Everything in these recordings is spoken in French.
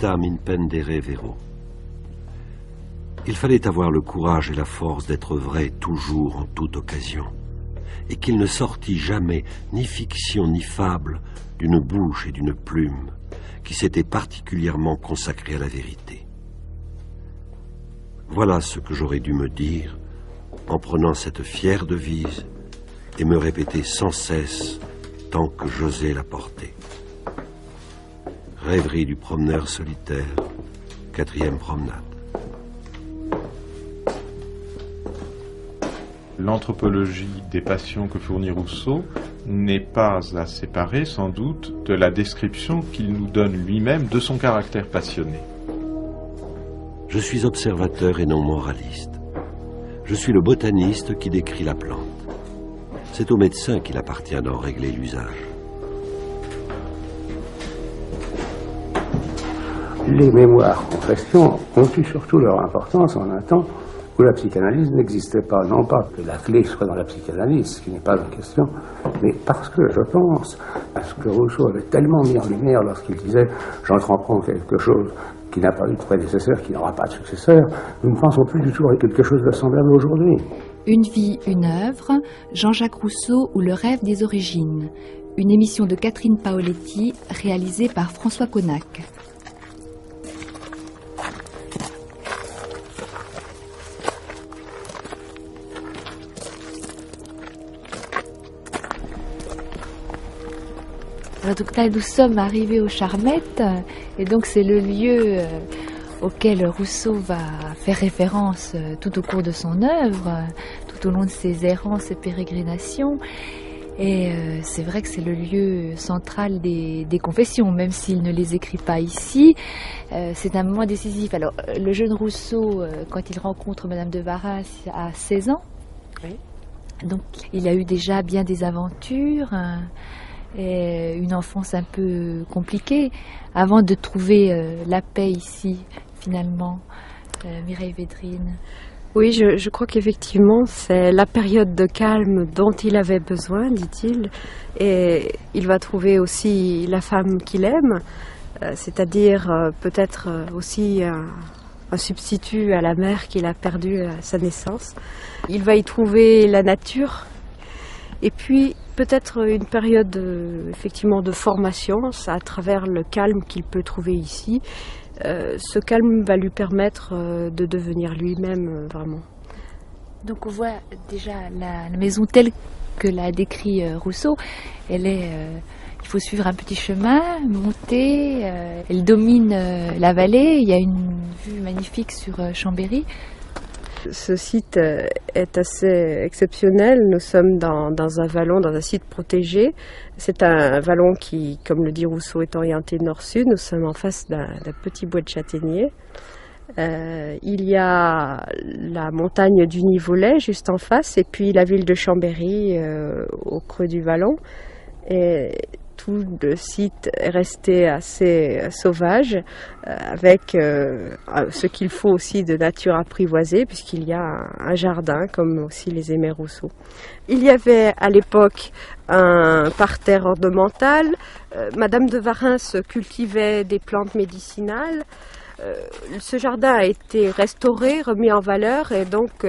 vitam in pendere vero. Il fallait avoir le courage et la force d'être vrai toujours en toute occasion, et qu'il ne sortit jamais ni fiction ni fable d'une bouche et d'une plume qui s'étaient particulièrement consacrées à la vérité. Voilà ce que j'aurais dû me dire en prenant cette fière devise et me répéter sans cesse tant que j'osais la porter. Rêverie du promeneur solitaire, 4e promenade. L'anthropologie des passions que fournit Rousseau n'est pas à séparer sans doute de la description qu'il nous donne lui-même de son caractère passionné. Je suis observateur et non moraliste. Je suis le botaniste qui décrit la plante. C'est au médecin qu'il appartient d'en régler l'usage. Les mémoires en question ont eu surtout leur importance en un temps où la psychanalyse n'existait pas. Non pas que la clé soit dans la psychanalyse, ce qui n'est pas la question, mais parce que je pense à ce que Rousseau avait tellement mis en lumière lorsqu'il disait « j'entreprends quelque chose qui n'a pas eu de prédécesseur, qui n'aura pas de successeur », nous ne pensons plus du tout à quelque chose de semblable aujourd'hui. Une vie, une œuvre, Jean-Jacques Rousseau ou le rêve des origines. Une émission de Catherine Paoletti réalisée par François Connac. Donc là, nous sommes arrivés aux Charmettes, et donc c'est le lieu auquel Rousseau va faire référence tout au cours de son œuvre, tout au long de ses errances et pérégrinations. Et c'est vrai que c'est le lieu central des confessions, même s'il ne les écrit pas ici. C'est un moment décisif. Alors, le jeune Rousseau, quand il rencontre Madame de Warens à 16 ans, oui. Donc il a eu déjà bien des aventures, et une enfance un peu compliquée, avant de trouver la paix ici, finalement. Mireille Védrine. Oui, je crois qu'effectivement, c'est la période de calme dont il avait besoin, dit-il, et il va trouver aussi la femme qu'il aime, c'est-à-dire peut-être aussi un substitut à la mère qu'il a perdue à sa naissance. Il va y trouver la nature, et puis peut-être une période effectivement de formation, à travers le calme qu'il peut trouver ici. Ce calme va lui permettre de devenir lui-même vraiment. Donc on voit déjà la maison telle que l'a décrit Rousseau. Elle est, il faut suivre un petit chemin, monter. Elle domine la vallée. Il y a une vue magnifique sur Chambéry. Ce site est assez exceptionnel. Nous sommes dans un vallon, dans un site protégé. C'est un vallon qui, comme le dit Rousseau, est orienté nord-sud. Nous sommes en face d'un petit bois de châtaigniers. Il y a la montagne du Nivolet juste en face, et puis la ville de Chambéry au creux du vallon. Et tout le site est resté assez sauvage, avec ce qu'il faut aussi de nature apprivoisée, puisqu'il y a un jardin, comme aussi les aimait Rousseau. Il y avait à l'époque un parterre ornemental. Madame de Warens cultivait des plantes médicinales. Ce jardin a été restauré, remis en valeur, et donc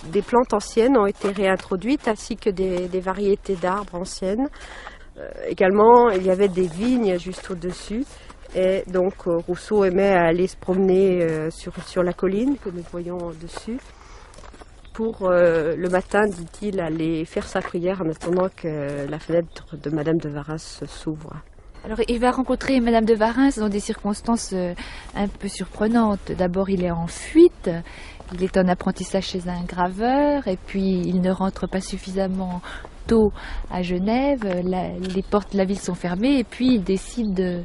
des plantes anciennes ont été réintroduites, ainsi que des variétés d'arbres anciennes. Également, il y avait des vignes juste au-dessus, et donc Rousseau aimait aller se promener sur la colline que nous voyons au-dessus, pour le matin, dit-il, aller faire sa prière en attendant que la fenêtre de Madame de Warens s'ouvre. Alors il va rencontrer Madame de Warens dans des circonstances un peu surprenantes. D'abord il est en fuite, il est en apprentissage chez un graveur, et puis il ne rentre pas suffisamment tôt à Genève, les portes de la ville sont fermées, et puis il décide de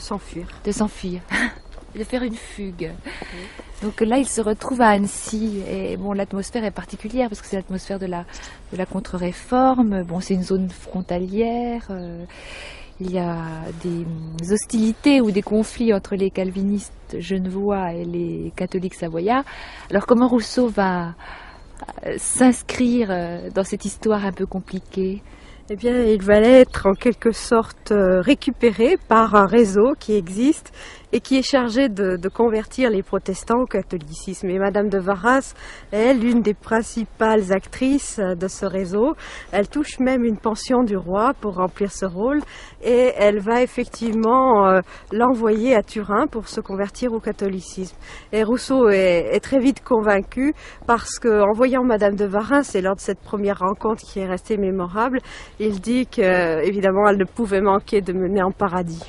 s'enfuir, de faire une fugue. Oui. Donc là il se retrouve à Annecy, et bon, l'atmosphère est particulière parce que c'est l'atmosphère de la contre-réforme. Bon, c'est une zone frontalière. Il y a des hostilités ou des conflits entre les calvinistes genevois et les catholiques savoyards. Alors comment Rousseau va s'inscrire dans cette histoire un peu compliquée? Eh bien, il va être en quelque sorte récupéré par un réseau qui existe et qui est chargée de convertir les protestants au catholicisme. Et Madame de Warens est l'une des principales actrices de ce réseau. Elle touche même une pension du roi pour remplir ce rôle et elle va effectivement l'envoyer à Turin pour se convertir au catholicisme. Et Rousseau est très vite convaincu parce qu'en voyant Madame de Warens, et lors de cette première rencontre qui est restée mémorable, il dit que évidemment elle ne pouvait manquer de mener en paradis.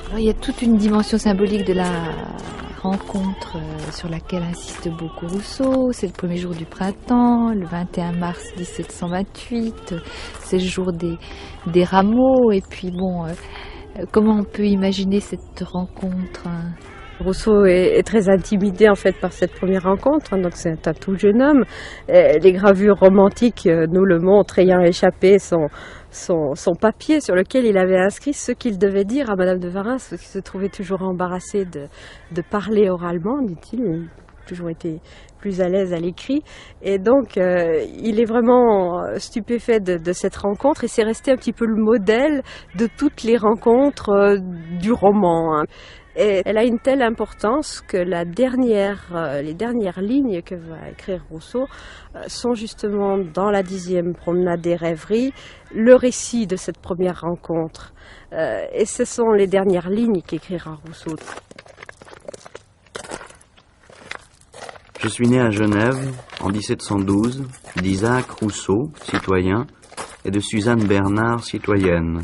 Alors, il y a toute une dimension symbolique de la rencontre sur laquelle insiste beaucoup Rousseau. C'est le premier jour du printemps, le 21 mars 1728, c'est le jour des rameaux. Et puis bon, comment on peut imaginer cette rencontre Rousseau est très intimidé en fait par cette première rencontre, donc c'est un tout jeune homme. Les gravures romantiques nous le montrent, ayant échappé son papier sur lequel il avait inscrit ce qu'il devait dire à Madame de Warens, qui se trouvait toujours embarrassée de parler oralement, dit-il. Il a toujours été plus à l'aise à l'écrit. Et donc, il est vraiment stupéfait de cette rencontre et c'est resté un petit peu le modèle de toutes les rencontres du roman. Et elle a une telle importance que les dernières lignes que va écrire Rousseau sont justement dans la 10e promenade des rêveries, le récit de cette première rencontre. Et ce sont les dernières lignes qu'écrira Rousseau. Je suis né à Genève en 1712 d'Isaac Rousseau, citoyen, et de Suzanne Bernard, citoyenne.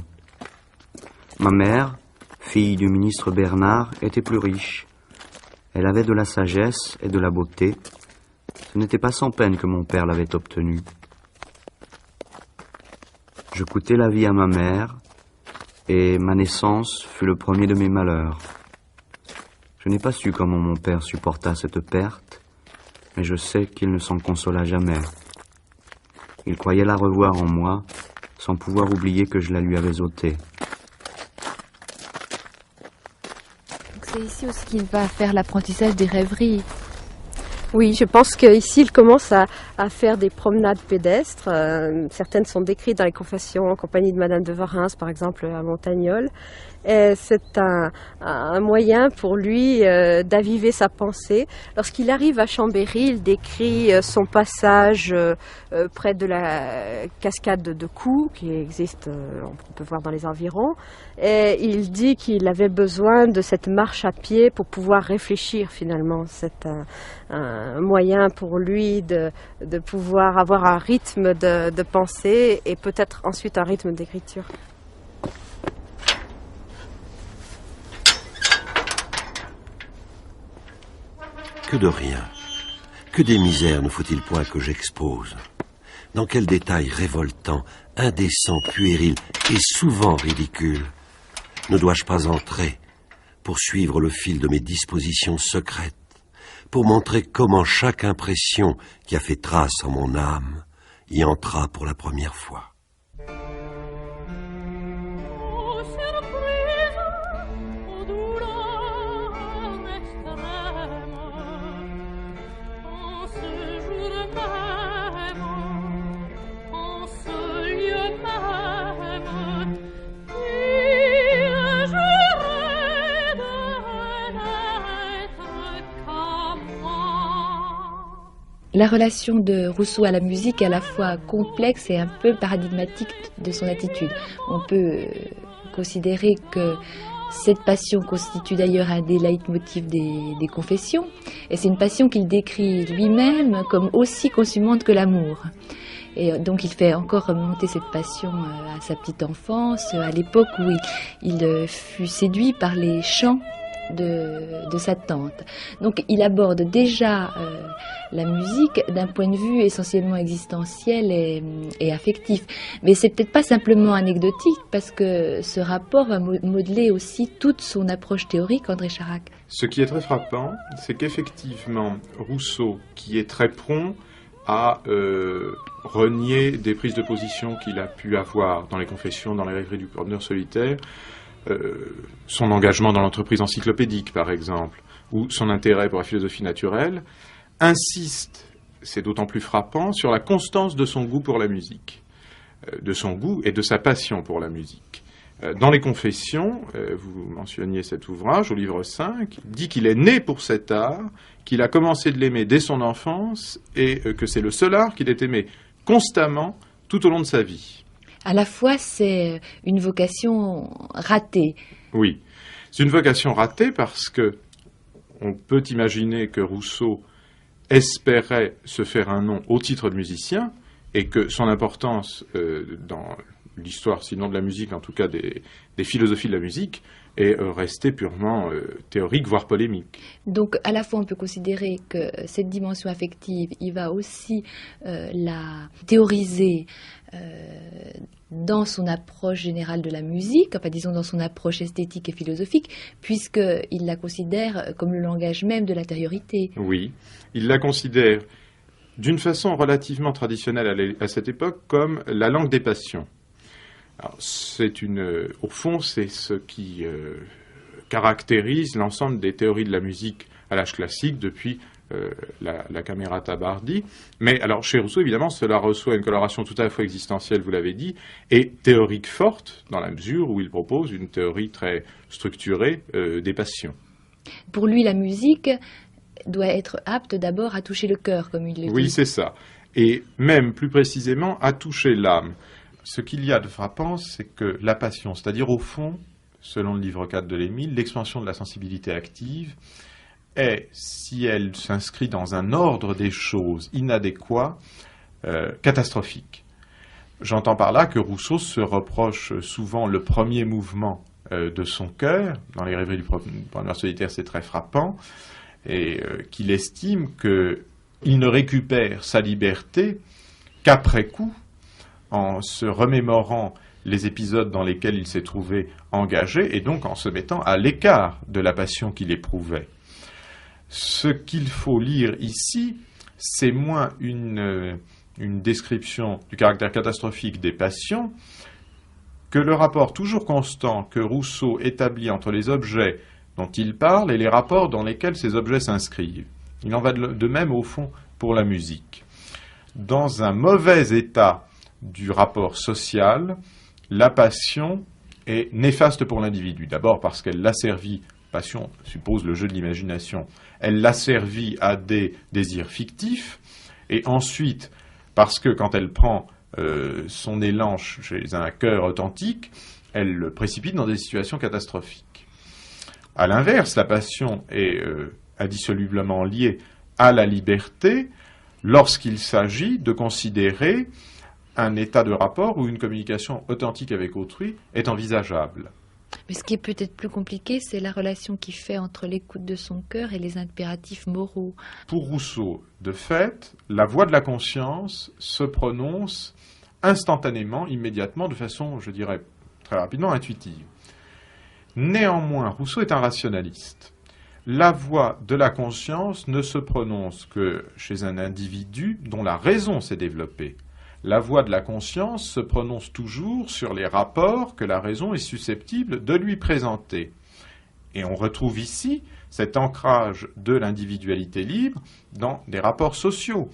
Ma mère, fille du ministre Bernard, était plus riche. Elle avait de la sagesse et de la beauté. Ce n'était pas sans peine que mon père l'avait obtenue. Je coûtais la vie à ma mère, et ma naissance fut le premier de mes malheurs. Je n'ai pas su comment mon père supporta cette perte, mais je sais qu'il ne s'en consola jamais. Il croyait la revoir en moi, sans pouvoir oublier que je la lui avais ôtée. C'est ici aussi qu'il va faire l'apprentissage des rêveries. Oui, je pense qu'ici, il commence à faire des promenades pédestres. Certaines sont décrites dans les confessions en compagnie de Madame de Warens, par exemple, à Montagnol. Et c'est un moyen pour lui d'aviver sa pensée. Lorsqu'il arrive à Chambéry, il décrit son passage près de la cascade de Coux, qui existe, on peut voir dans les environs. Et il dit qu'il avait besoin de cette marche à pied pour pouvoir réfléchir finalement. C'est un moyen pour lui de pouvoir avoir un rythme de pensée et peut-être ensuite un rythme d'écriture. Que de rien, que des misères ne faut-il point que j'expose. Dans quels détails révoltants, indécents, puérils et souvent ridicules ne dois-je pas entrer pour suivre le fil de mes dispositions secrètes, pour montrer comment chaque impression qui a fait trace en mon âme y entra pour la première fois. La relation de Rousseau à la musique est à la fois complexe et un peu paradigmatique de son attitude. On peut considérer que cette passion constitue d'ailleurs un des leitmotifs des confessions, et c'est une passion qu'il décrit lui-même comme aussi consumante que l'amour. Et donc il fait encore remonter cette passion à sa petite enfance, à l'époque où il fut séduit par les chants de sa tante. Donc il aborde déjà la musique d'un point de vue essentiellement existentiel et affectif. Mais c'est peut-être pas simplement anecdotique, parce que ce rapport va modeler aussi toute son approche théorique, André Charac. Ce qui est très frappant, c'est qu'effectivement, Rousseau, qui est très prompt à renier des prises de position qu'il a pu avoir dans les Confessions, dans les rêveries du promeneur solitaire, son engagement dans l'entreprise encyclopédique, par exemple, ou son intérêt pour la philosophie naturelle, insiste, c'est d'autant plus frappant, sur la constance de son goût pour la musique, de son goût et de sa passion pour la musique. Dans les Confessions, vous mentionniez cet ouvrage au livre 5, il dit qu'il est né pour cet art, qu'il a commencé de l'aimer dès son enfance et que c'est le seul art qu'il ait aimé constamment tout au long de sa vie. À la fois, c'est une vocation ratée. Oui, c'est une vocation ratée parce que on peut imaginer que Rousseau espérait se faire un nom au titre de musicien et que son importance dans l'histoire, sinon de la musique, en tout cas des philosophies de la musique, est restée purement théorique, voire polémique. Donc, à la fois, on peut considérer que cette dimension affective, il va aussi la théoriser dans son approche générale de la musique, enfin, disons dans son approche esthétique et philosophique, puisqu'il la considère comme le langage même de l'intériorité. Oui, il la considère d'une façon relativement traditionnelle à cette époque comme la langue des passions. Alors, au fond, c'est ce qui caractérise l'ensemble des théories de la musique à l'âge classique depuis la Camerata Bardi. Mais alors, chez Rousseau, évidemment, cela reçoit une coloration tout à la fois existentielle, vous l'avez dit, et théorique forte, dans la mesure où il propose une théorie très structurée des passions. Pour lui, la musique doit être apte d'abord à toucher le cœur, comme il le dit. Oui, c'est ça. Et même, plus précisément, à toucher l'âme. Ce qu'il y a de frappant, c'est que la passion, c'est-à-dire au fond, selon le livre 4 de l'Émile, l'expansion de la sensibilité active est, si elle s'inscrit dans un ordre des choses inadéquat, catastrophique. J'entends par là que Rousseau se reproche souvent le premier mouvement de son cœur, dans les rêveries du promeneur solitaire, c'est très frappant, et qu'il estime qu'il ne récupère sa liberté qu'après coup, en se remémorant les épisodes dans lesquels il s'est trouvé engagé, et donc en se mettant à l'écart de la passion qu'il éprouvait. Ce qu'il faut lire ici, c'est moins une description du caractère catastrophique des passions que le rapport toujours constant que Rousseau établit entre les objets dont il parle et les rapports dans lesquels ces objets s'inscrivent. Il en va de même, au fond, pour la musique. Dans un mauvais état du rapport social, la passion est néfaste pour l'individu. D'abord parce qu'elle l'asservit, passion suppose le jeu de l'imagination, elle l'asservit à des désirs fictifs, et ensuite parce que quand elle prend son élan chez un cœur authentique, elle le précipite dans des situations catastrophiques. À l'inverse, la passion est indissolublement liée à la liberté lorsqu'il s'agit de considérer un état de rapport où une communication authentique avec autrui est envisageable. Mais ce qui est peut-être plus compliqué, c'est la relation qu'il fait entre l'écoute de son cœur et les impératifs moraux. Pour Rousseau, de fait, la voix de la conscience se prononce instantanément, immédiatement, de façon, je dirais, très rapidement, intuitive. Néanmoins, Rousseau est un rationaliste. La voix de la conscience ne se prononce que chez un individu dont la raison s'est développée. La voix de la conscience se prononce toujours sur les rapports que la raison est susceptible de lui présenter. Et on retrouve ici cet ancrage de l'individualité libre dans des rapports sociaux.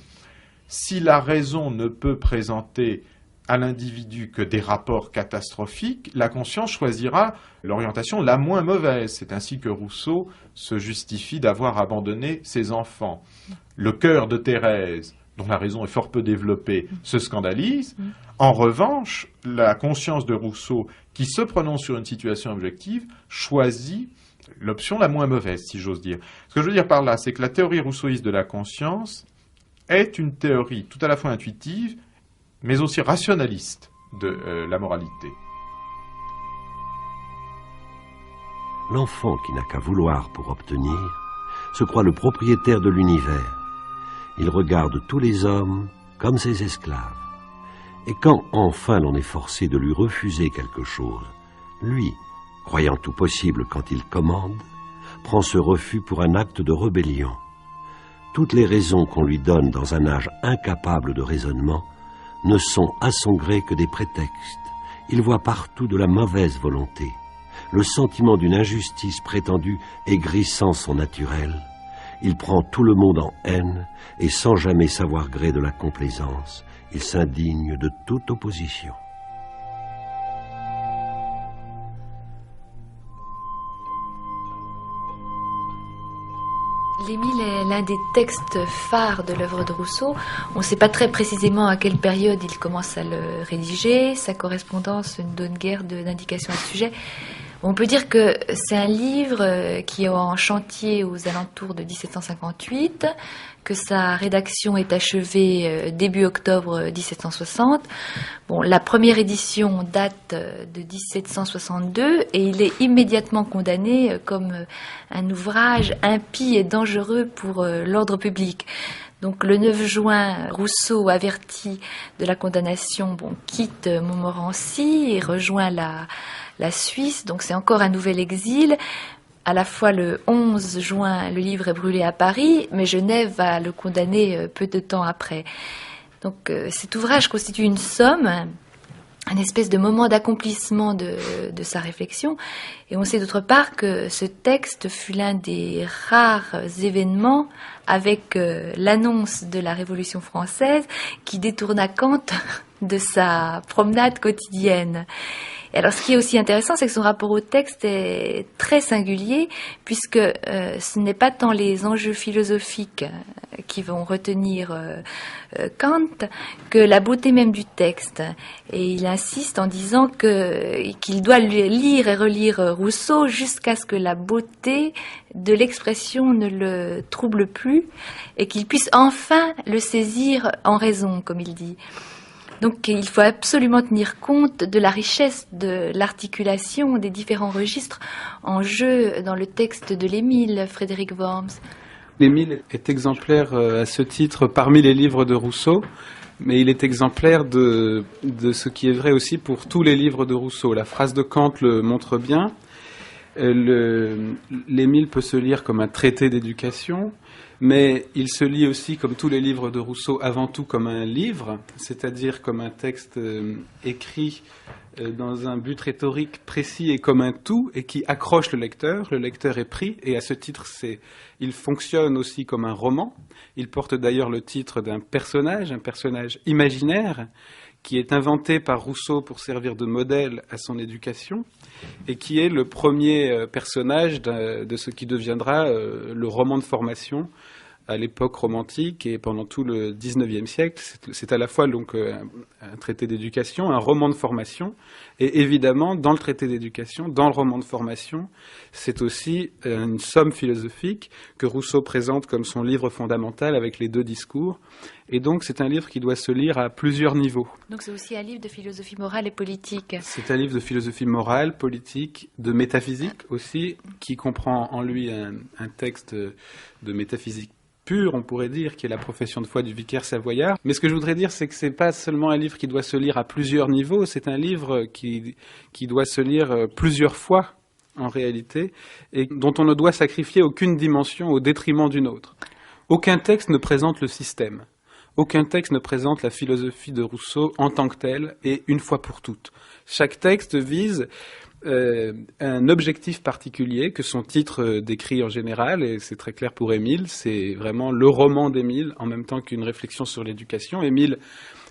Si la raison ne peut présenter à l'individu que des rapports catastrophiques, la conscience choisira l'orientation la moins mauvaise. C'est ainsi que Rousseau se justifie d'avoir abandonné ses enfants. Le cœur de Thérèse, dont la raison est fort peu développée, se scandalise. En revanche, la conscience de Rousseau, qui se prononce sur une situation objective, choisit l'option la moins mauvaise, si j'ose dire. Ce que je veux dire par là, c'est que la théorie rousseauiste de la conscience est une théorie tout à la fois intuitive, mais aussi rationaliste de la moralité. l'enfant qui n'a qu'à vouloir pour obtenir se croit le propriétaire de l'univers. Il regarde tous les hommes comme ses esclaves. Et quand enfin l'on est forcé de lui refuser quelque chose, lui, croyant tout possible quand il commande, prend ce refus pour un acte de rébellion. Toutes les raisons qu'on lui donne dans un âge incapable de raisonnement ne sont à son gré que des prétextes. Il voit partout de la mauvaise volonté. Le sentiment d'une injustice prétendue aigrissant son naturel, il prend tout le monde en haine et sans jamais savoir gré de la complaisance, il s'indigne de toute opposition. L'Émile est l'un des textes phares de l'œuvre de Rousseau. On ne sait pas très précisément à quelle période il commence à le rédiger. Sa correspondance ne donne guère d'indications à ce sujet. On peut dire que c'est un livre qui est en chantier aux alentours de 1758, que sa rédaction est achevée début octobre 1760. Bon, la première édition date de 1762 et il est immédiatement condamné comme un ouvrage impie et dangereux pour l'ordre public. Donc le 9 juin, Rousseau, averti de la condamnation, quitte Montmorency et rejoint la Suisse. Donc c'est encore un nouvel exil. À la fois le 11 juin, le livre est brûlé à Paris, mais Genève va le condamner peu de temps après. Donc cet ouvrage constitue une somme, un espèce de moment d'accomplissement de sa réflexion. Et on sait d'autre part que ce texte fut l'un des rares événements avec l'annonce de la Révolution française qui détourna Kant de sa promenade quotidienne. Et alors ce qui est aussi intéressant, c'est que son rapport au texte est très singulier, puisque ce n'est pas tant les enjeux philosophiques qui vont retenir Kant que la beauté même du texte. Et il insiste en disant qu'il doit lire et relire Rousseau jusqu'à ce que la beauté de l'expression ne le trouble plus et qu'il puisse enfin le saisir en raison, comme il dit. Donc il faut absolument tenir compte de la richesse de l'articulation des différents registres en jeu dans le texte de l'Émile, Frédéric Worms. L'Émile est exemplaire à ce titre parmi les livres de Rousseau, mais il est exemplaire de ce qui est vrai aussi pour tous les livres de Rousseau. La phrase de Kant le montre bien. L'Émile peut se lire comme un traité d'éducation, mais il se lit aussi, comme tous les livres de Rousseau, avant tout comme un livre, c'est-à-dire comme un texte écrit dans un but rhétorique précis et comme un tout, et qui accroche le lecteur. Le lecteur est pris, et à ce titre, il fonctionne aussi comme un roman. Il porte d'ailleurs le titre d'un personnage, un personnage imaginaire, qui est inventé par Rousseau pour servir de modèle à son éducation, et qui est le premier personnage de ce qui deviendra le roman de formation à l'époque romantique et pendant tout le XIXe siècle. C'est à la fois donc un traité d'éducation, un roman de formation, et évidemment, dans le traité d'éducation, dans le roman de formation, c'est aussi une somme philosophique que Rousseau présente comme son livre fondamental avec les deux discours. Et donc, c'est un livre qui doit se lire à plusieurs niveaux. Donc, c'est aussi un livre de philosophie morale et politique. C'est un livre de philosophie morale, politique, de métaphysique aussi, qui comprend en lui un texte de métaphysique pure, on pourrait dire, qui est la profession de foi du vicaire savoyard. Mais ce que je voudrais dire, c'est que c'est pas seulement un livre qui doit se lire à plusieurs niveaux, c'est un livre qui doit se lire plusieurs fois, en réalité, et dont on ne doit sacrifier aucune dimension au détriment d'une autre. Aucun texte ne présente le système. Aucun texte ne présente la philosophie de Rousseau en tant que telle et une fois pour toutes. Chaque texte vise un objectif particulier que son titre décrit en général, et c'est très clair pour Émile, c'est vraiment le roman d'Émile en même temps qu'une réflexion sur l'éducation. Émile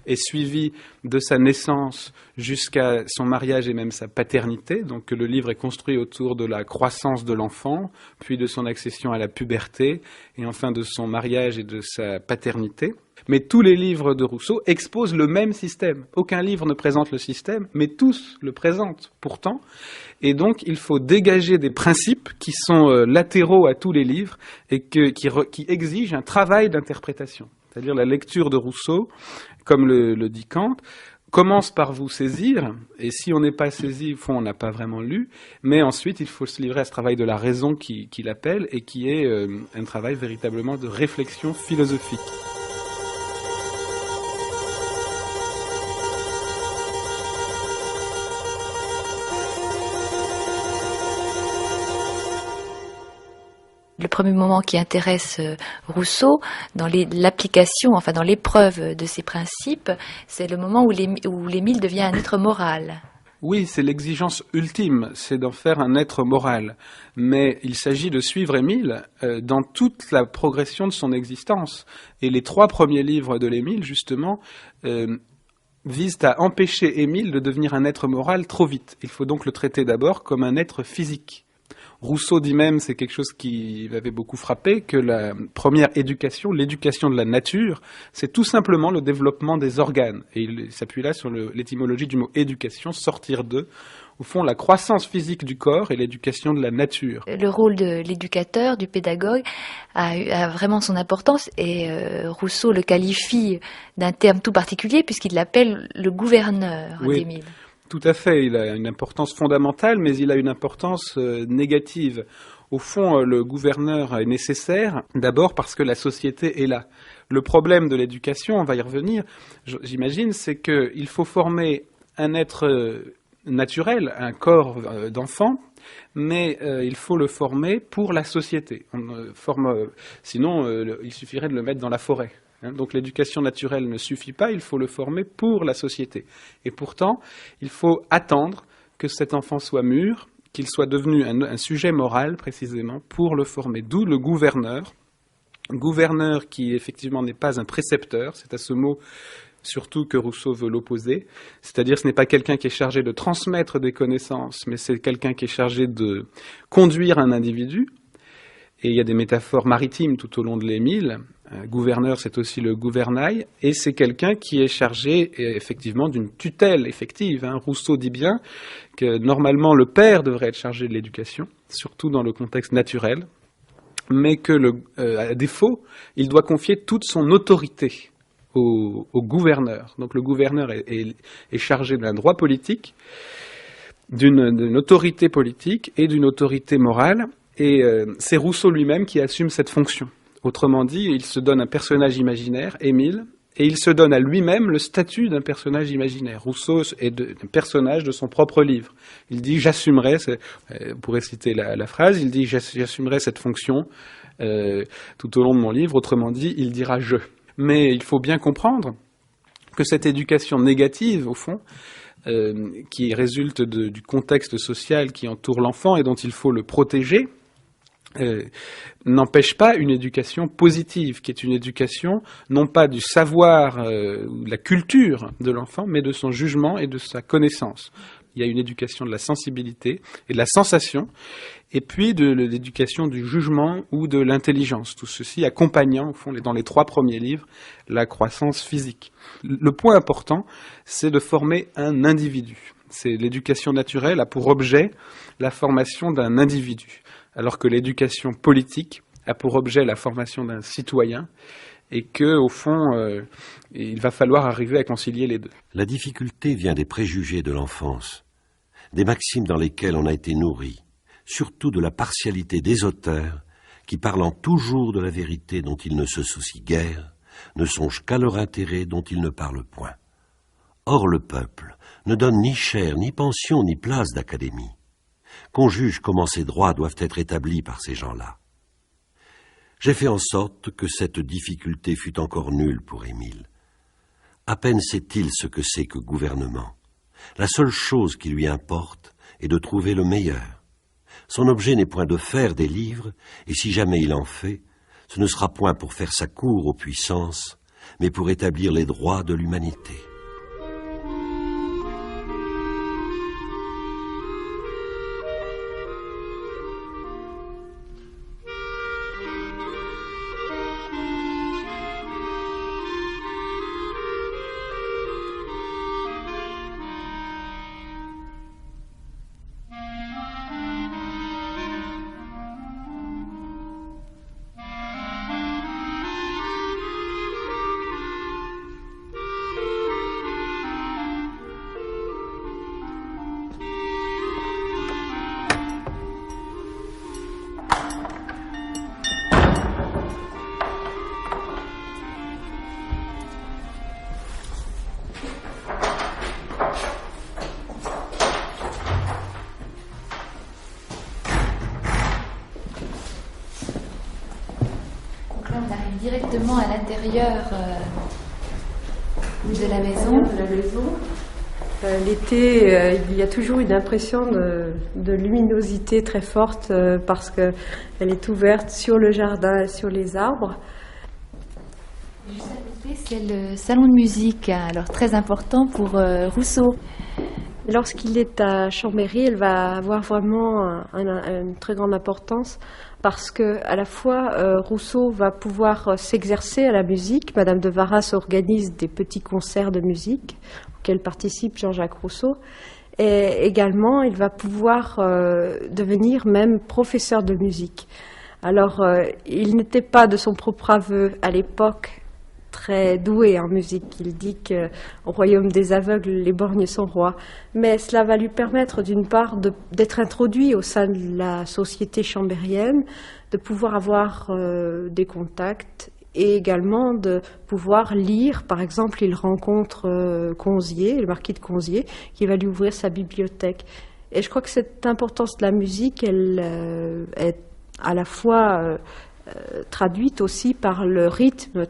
est suivi de sa naissance jusqu'à son mariage et même sa paternité, donc le livre est construit autour de la croissance de l'enfant, puis de son accession à la puberté, et enfin de son mariage et de sa paternité. Mais tous les livres de Rousseau exposent le même système. Aucun livre ne présente le système, mais tous le présentent pourtant. Et donc, il faut dégager des principes qui sont latéraux à tous les livres et qui exigent un travail d'interprétation. C'est-à-dire la lecture de Rousseau, comme le dit Kant, commence par vous saisir, et si on n'est pas saisi, au fond, on n'a pas vraiment lu, mais ensuite, il faut se livrer à ce travail de la raison qu'il appelle, et qui est un travail véritablement de réflexion philosophique. Le premier moment qui intéresse Rousseau dans l'application, enfin dans l'épreuve de ses principes, c'est le moment où l'Émile devient un être moral. Oui, c'est l'exigence ultime, c'est d'en faire un être moral. Mais il s'agit de suivre Émile dans toute la progression de son existence. Et les 3 premiers livres de l'Émile, justement, visent à empêcher Émile de devenir un être moral trop vite. Il faut donc le traiter d'abord comme un être physique. Rousseau dit même, c'est quelque chose qui m'avait beaucoup frappé, que la première éducation, l'éducation de la nature, c'est tout simplement le développement des organes. Et il s'appuie là sur l'étymologie du mot éducation, sortir de, au fond, la croissance physique du corps et l'éducation de la nature. Le rôle de l'éducateur, du pédagogue, a vraiment son importance et Rousseau le qualifie d'un terme tout particulier puisqu'il l'appelle le gouverneur d'Émile. Tout à fait, il a une importance fondamentale, mais il a une importance négative. Au fond, le gouverneur est nécessaire, d'abord parce que la société est là. Le problème de l'éducation, on va y revenir, j'imagine, c'est qu'il faut former un être naturel, un corps d'enfant, mais il faut le former pour la société. Sinon, il suffirait de le mettre dans la forêt. Donc l'éducation naturelle ne suffit pas, il faut le former pour la société. Et pourtant, il faut attendre que cet enfant soit mûr, qu'il soit devenu un sujet moral précisément pour le former. D'où le gouverneur qui effectivement n'est pas un précepteur, c'est à ce mot surtout que Rousseau veut l'opposer, c'est-à-dire ce n'est pas quelqu'un qui est chargé de transmettre des connaissances, mais c'est quelqu'un qui est chargé de conduire un individu. Et il y a des métaphores maritimes tout au long de l'Émile. Gouverneur, c'est aussi le gouvernail, et c'est quelqu'un qui est chargé effectivement d'une tutelle effective. Rousseau dit bien que normalement le père devrait être chargé de l'éducation, surtout dans le contexte naturel, mais que à défaut, il doit confier toute son autorité au gouverneur. Donc le gouverneur est chargé d'un droit politique, d'une autorité politique et d'une autorité morale, et c'est Rousseau lui-même qui assume cette fonction. Autrement dit, il se donne un personnage imaginaire, Émile, et il se donne à lui-même le statut d'un personnage imaginaire. Rousseau est un personnage de son propre livre. Il dit « j'assumerai », on pourrait citer la phrase, il dit « j'assumerai cette fonction tout au long de mon livre », autrement dit, il dira « je ». Mais il faut bien comprendre que cette éducation négative, au fond, qui résulte du contexte social qui entoure l'enfant et dont il faut le protéger, n'empêche pas une éducation positive, qui est une éducation non pas du savoir ou de la culture de l'enfant, mais de son jugement et de sa connaissance. Il y a une éducation de la sensibilité et de la sensation, et puis de l'éducation du jugement ou de l'intelligence. Tout ceci accompagnant, au fond, dans les 3 premiers livres, la croissance physique. Le point important, c'est de former un individu. C'est l'éducation naturelle a pour objet la formation d'un individu, alors que l'éducation politique a pour objet la formation d'un citoyen, et que, au fond, il va falloir arriver à concilier les deux. La difficulté vient des préjugés de l'enfance, des maximes dans lesquelles on a été nourri, surtout de la partialité des auteurs qui, parlant toujours de la vérité dont ils ne se soucient guère, ne songent qu'à leur intérêt dont ils ne parlent point. Or le peuple ne donne ni chair, ni pension, ni place d'académie. Qu'on juge comment ces droits doivent être établis par ces gens-là. J'ai fait en sorte que cette difficulté fût encore nulle pour Émile. À peine sait-il ce que c'est que gouvernement. La seule chose qui lui importe est de trouver le meilleur. Son objet n'est point de faire des livres, et si jamais il en fait, ce ne sera point pour faire sa cour aux puissances, mais pour établir les droits de l'humanité. Là, on arrive directement à l'intérieur de la maison. L'été, il y a toujours une impression de luminosité très forte parce qu'elle est ouverte sur le jardin et sur les arbres. Juste à côté, c'est le salon de musique, alors très important pour Rousseau. Lorsqu'il est à Chambéry, elle va avoir vraiment une très grande importance parce que à la fois Rousseau va pouvoir s'exercer à la musique. Madame de Varas organise des petits concerts de musique auxquels participe Jean-Jacques Rousseau. Et également, il va pouvoir devenir même professeur de musique. Alors, il n'était pas de son propre aveu à l'époque très doué en musique. Il dit qu'au royaume des aveugles, les borgnes sont rois. Mais cela va lui permettre, d'une part, d'être introduit au sein de la société chambérienne, de pouvoir avoir des contacts et également de pouvoir lire. Par exemple, il rencontre Conzier, le marquis de Conzier, qui va lui ouvrir sa bibliothèque. Et je crois que cette importance de la musique, elle est à la fois traduite aussi par le rythme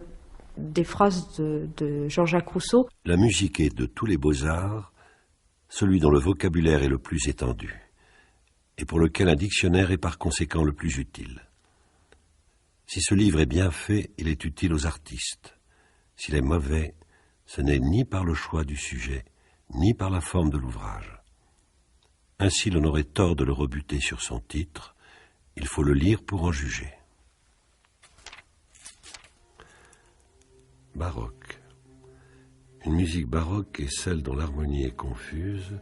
des phrases de Jean-Jacques Rousseau. La musique est de tous les beaux-arts celui dont le vocabulaire est le plus étendu et pour lequel un dictionnaire est par conséquent le plus utile. Si ce livre est bien fait, il est utile aux artistes. S'il est mauvais, ce n'est ni par le choix du sujet, ni par la forme de l'ouvrage. Ainsi, l'on aurait tort de le rebuter sur son titre. Il faut le lire pour en juger. Baroque. Une musique baroque est celle dont l'harmonie est confuse,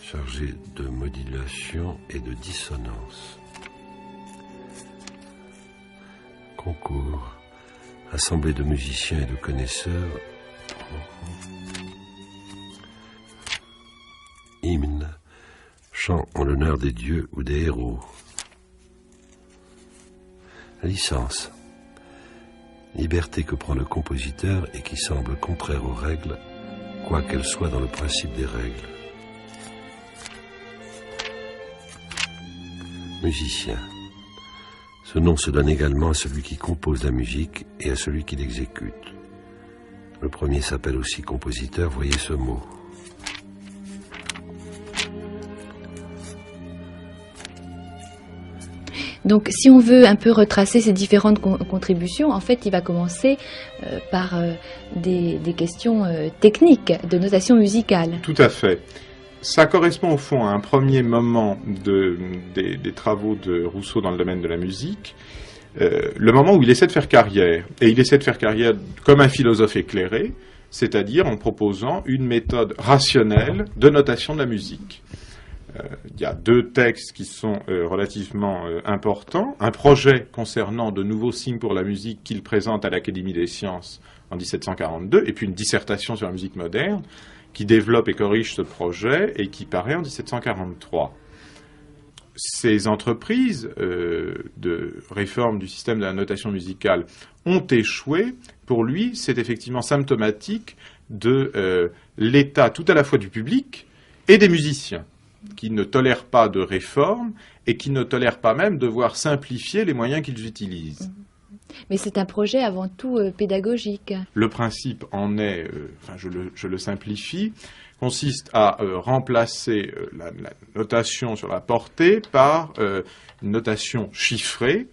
chargée de modulation et de dissonance. Concours, assemblée de musiciens et de connaisseurs. Hymne, chant en l'honneur des dieux ou des héros. Licence, liberté que prend le compositeur et qui semble contraire aux règles, quoiqu'elle soit dans le principe des règles. Musicien. Ce nom se donne également à celui qui compose la musique et à celui qui l'exécute. Le premier s'appelle aussi compositeur, voyez ce mot. Donc, si on veut un peu retracer ces différentes contributions, en fait, il va commencer par des questions techniques de notation musicale. Tout à fait. Ça correspond au fond à un premier moment des travaux de Rousseau dans le domaine de la musique, le moment où il essaie de faire carrière. Et il essaie de faire carrière comme un philosophe éclairé, c'est-à-dire en proposant une méthode rationnelle de notation de la musique. Il y a deux textes qui sont relativement importants. Un projet concernant de nouveaux signes pour la musique qu'il présente à l'Académie des sciences en 1742, et puis une dissertation sur la musique moderne qui développe et corrige ce projet et qui paraît en 1743. Ces entreprises de réforme du système de la notation musicale ont échoué. Pour lui, c'est effectivement symptomatique de l'état tout à la fois du public et des musiciens, qui ne tolèrent pas de réforme et qui ne tolèrent pas même de voir simplifier les moyens qu'ils utilisent. Mais c'est un projet avant tout pédagogique. Le principe en est, je le simplifie, consiste à remplacer la notation sur la portée par une notation chiffrée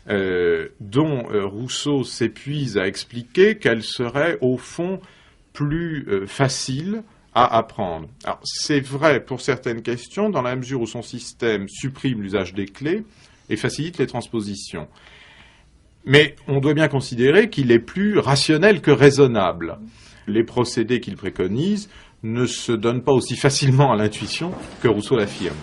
dont Rousseau s'épuise à expliquer qu'elle serait au fond plus facile à apprendre. Alors, c'est vrai pour certaines questions, dans la mesure où son système supprime l'usage des clés et facilite les transpositions. Mais on doit bien considérer qu'il est plus rationnel que raisonnable. Les procédés qu'il préconise ne se donnent pas aussi facilement à l'intuition que Rousseau l'affirme.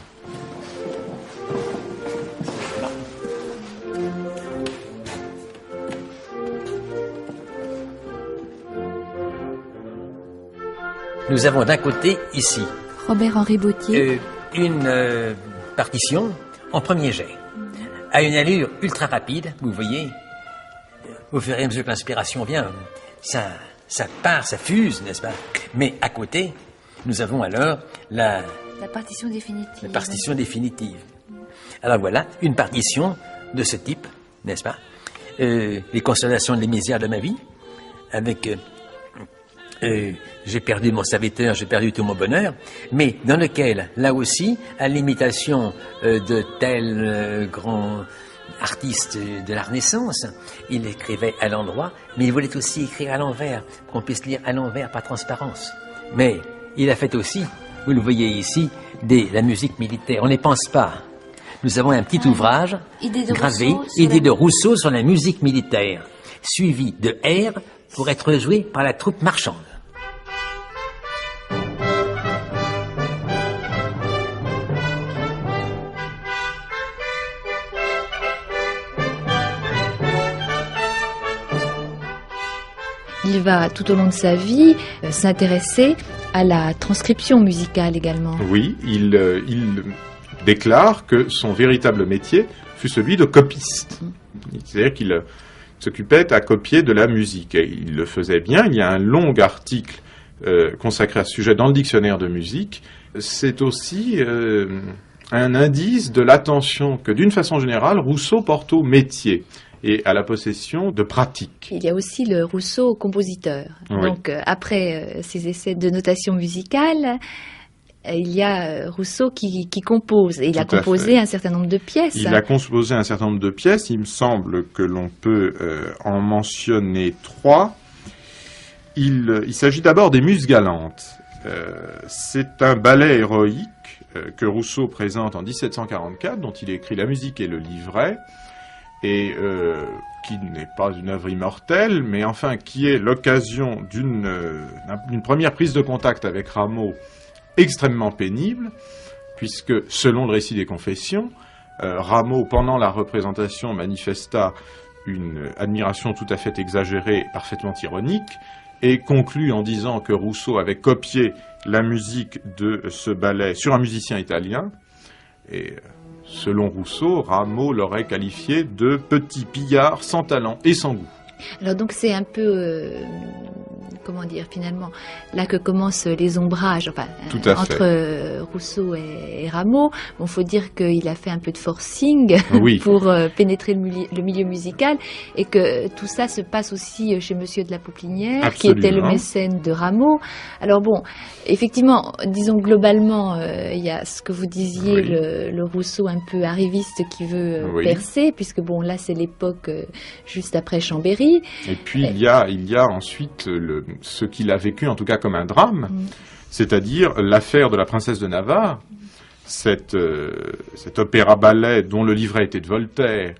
Nous avons d'un côté, ici, Robert-Henri Bautier. une partition en premier jet, à une allure ultra rapide, vous voyez. Au fur et à mesure que l'inspiration vient, ça part, ça fuse, n'est-ce pas? Mais à côté, nous avons alors la partition définitive. La partition définitive. Alors voilà, une partition de ce type, n'est-ce pas? les consolations et les misères de ma vie, avec j'ai perdu mon serviteur, j'ai perdu tout mon bonheur, mais dans lequel, là aussi, à l'imitation de tels grands artistes de la Renaissance, il écrivait à l'endroit, mais il voulait aussi écrire à l'envers, qu'on puisse lire à l'envers par transparence. Mais il a fait aussi, vous le voyez ici, la musique militaire. On n'y pense pas. Nous avons un petit ouvrage gravé, Idée de Rousseau sur la musique militaire, suivi de airs pour être joué par la troupe marchande. Il va tout au long de sa vie s'intéresser à la transcription musicale également. Oui, il déclare que son véritable métier fut celui de copiste. C'est-à-dire qu'il s'occupait à copier de la musique. Et il le faisait bien. Il y a un long article consacré à ce sujet dans le dictionnaire de musique. C'est aussi un indice de l'attention que, d'une façon générale, Rousseau porte au métier et à la possession de pratiques. Il y a aussi le Rousseau compositeur. Oui. Donc, après ses essais de notation musicale, il y a Rousseau qui compose. Et il a composé un certain nombre de pièces. Il a composé un certain nombre de pièces. Il me semble que l'on peut en mentionner 3. Il s'agit d'abord des Muses galantes. C'est un ballet héroïque que Rousseau présente en 1744, dont il écrit la musique et le livret, et qui n'est pas une œuvre immortelle, mais enfin qui est l'occasion d'une première prise de contact avec Rameau extrêmement pénible, puisque, selon le récit des Confessions, Rameau, pendant la représentation, manifesta une admiration tout à fait exagérée, parfaitement ironique, et conclut en disant que Rousseau avait copié la musique de ce ballet sur un musicien italien, et selon Rousseau, Rameau l'aurait qualifié de petit pillard sans talent et sans goût. Alors donc c'est un peu, comment dire, finalement, là que commencent les ombrages, enfin, entre Rousseau et Rameau. Bon, faut dire qu'il a fait un peu de forcing pour pénétrer le milieu musical, et que tout ça se passe aussi chez Monsieur de la Poplinière, qui était le mécène de Rameau. Alors bon, effectivement, disons globalement, il y a ce que vous disiez, le Rousseau un peu arriviste qui veut percer, puisque bon, là c'est l'époque juste après Chambéry. Et puis il y a ensuite ce qu'il a vécu en tout cas comme un drame, c'est-à-dire l'affaire de la princesse de Navarre, cet opéra-ballet dont le livret était de Voltaire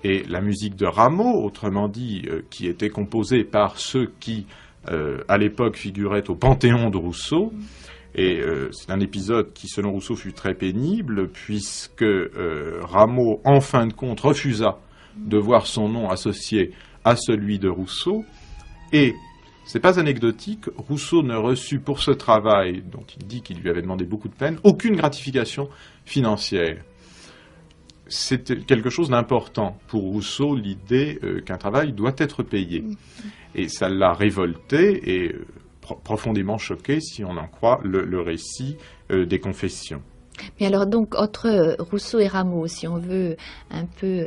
et la musique de Rameau, autrement dit, qui était composée par ceux qui, à l'époque, figuraient au panthéon de Rousseau. Et c'est un épisode qui, selon Rousseau, fut très pénible, puisque Rameau, en fin de compte, refusa de voir son nom associé à celui de Rousseau, et c'est pas anecdotique, Rousseau ne reçut pour ce travail, dont il dit qu'il lui avait demandé beaucoup de peine, aucune gratification financière. C'était quelque chose d'important pour Rousseau, l'idée qu'un travail doit être payé. Et ça l'a révolté et profondément choqué, si on en croit le récit des Confessions. Mais alors donc, entre Rousseau et Rameau, si on veut un peu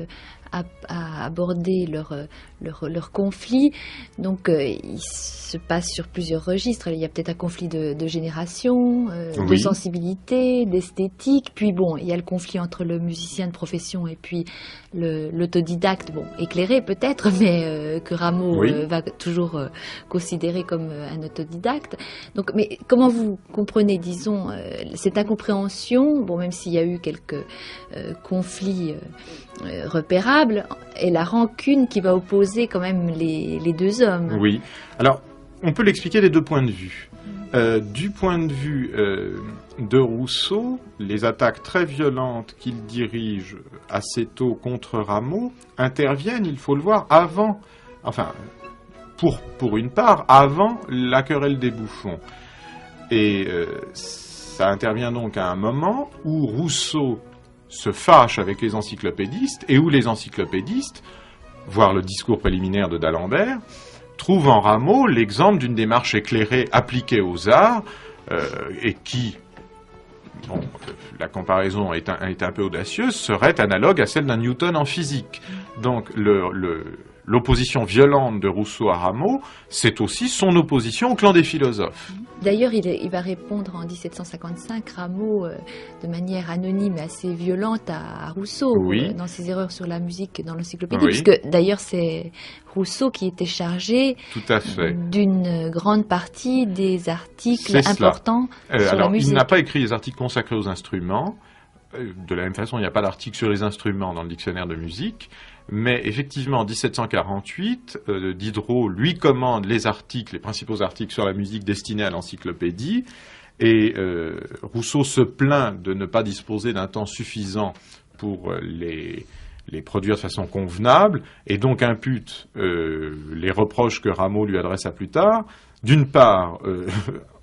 à aborder leur conflit, donc il se passe sur plusieurs registres. Il y a peut-être un conflit de génération, de sensibilité, d'esthétique, puis bon, il y a le conflit entre le musicien de profession et puis l'autodidacte, bon, éclairé peut-être, mais que Rameau va toujours considérer comme un autodidacte. Donc, mais comment vous comprenez, disons, cette incompréhension, bon, même s'il y a eu quelques conflits repérables, et la rancune qui va opposer quand même les deux hommes. Oui. Alors, on peut l'expliquer des deux points de vue. Du point de vue de Rousseau, les attaques très violentes qu'il dirige assez tôt contre Rameau interviennent, il faut le voir, avant, enfin, pour une part, avant la querelle des bouffons. Et ça intervient donc à un moment où Rousseau se fâche avec les encyclopédistes, et où les encyclopédistes, voire le discours préliminaire de d'Alembert, trouvent en Rameau l'exemple d'une démarche éclairée appliquée aux arts, et qui, bon, la comparaison est un peu audacieuse, serait analogue à celle d'un Newton en physique. Donc l'opposition violente de Rousseau à Rameau, c'est aussi son opposition au clan des philosophes. D'ailleurs, il va répondre en 1755, Rameau, de manière anonyme et assez violente à Rousseau, Oui. Dans ses erreurs sur la musique dans l'encyclopédie, Oui. puisque d'ailleurs c'est Rousseau qui était chargé Tout à fait. d'une grande partie des articles C'est cela. importants sur la Alors, musique. il n'a pas écrit les articles consacrés aux instruments. De la même façon, il n'y a pas d'article sur les instruments dans le dictionnaire de musique. Mais effectivement, en 1748, Diderot lui commande les articles, les principaux articles sur la musique destinés à l'encyclopédie. Et Rousseau se plaint de ne pas disposer d'un temps suffisant pour les produire de façon convenable, et donc impute les reproches que Rameau lui adressa plus tard, d'une part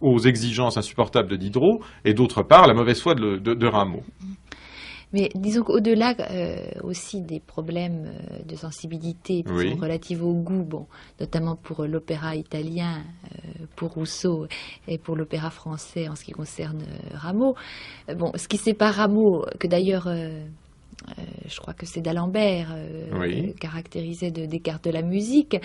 aux exigences insupportables de Diderot, et d'autre part à la mauvaise foi de Rameau. Mais disons qu'au-delà aussi des problèmes de sensibilité qui Oui. sont relatifs au goût, bon, notamment pour l'opéra italien, pour Rousseau, et pour l'opéra français en ce qui concerne Rameau, bon, ce qui sépare Rameau, que d'ailleurs je crois que c'est d'Alembert, Oui. caractérisé des cartes de la musique,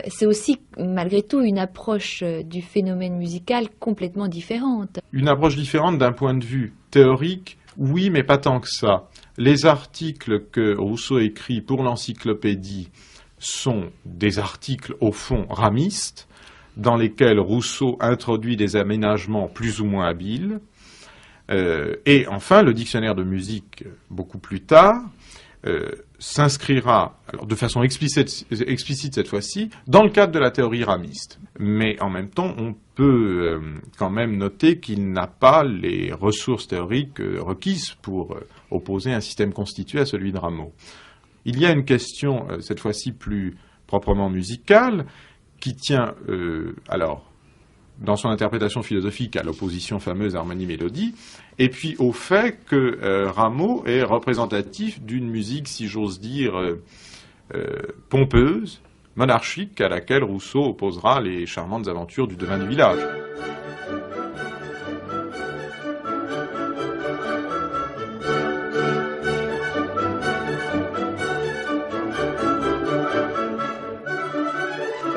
c'est aussi malgré tout une approche du phénomène musical complètement différente. Une approche différente d'un point de vue théorique, oui, mais pas tant que ça. Les articles que Rousseau écrit pour l'encyclopédie sont des articles au fond ramistes, dans lesquels Rousseau introduit des aménagements plus ou moins habiles. Et enfin, le dictionnaire de musique, beaucoup plus tard, s'inscrira, alors de façon explicite cette fois-ci, dans le cadre de la théorie ramiste. Mais en même temps, on peut quand même noter qu'il n'a pas les ressources théoriques requises pour opposer un système constitué à celui de Rameau. Il y a une question, cette fois-ci plus proprement musicale, qui tient, alors, dans son interprétation philosophique à l'opposition fameuse harmonie-mélodie, et puis au fait que Rameau est représentatif d'une musique, si j'ose dire, pompeuse, monarchique, à laquelle Rousseau opposera les charmantes aventures du devin du village.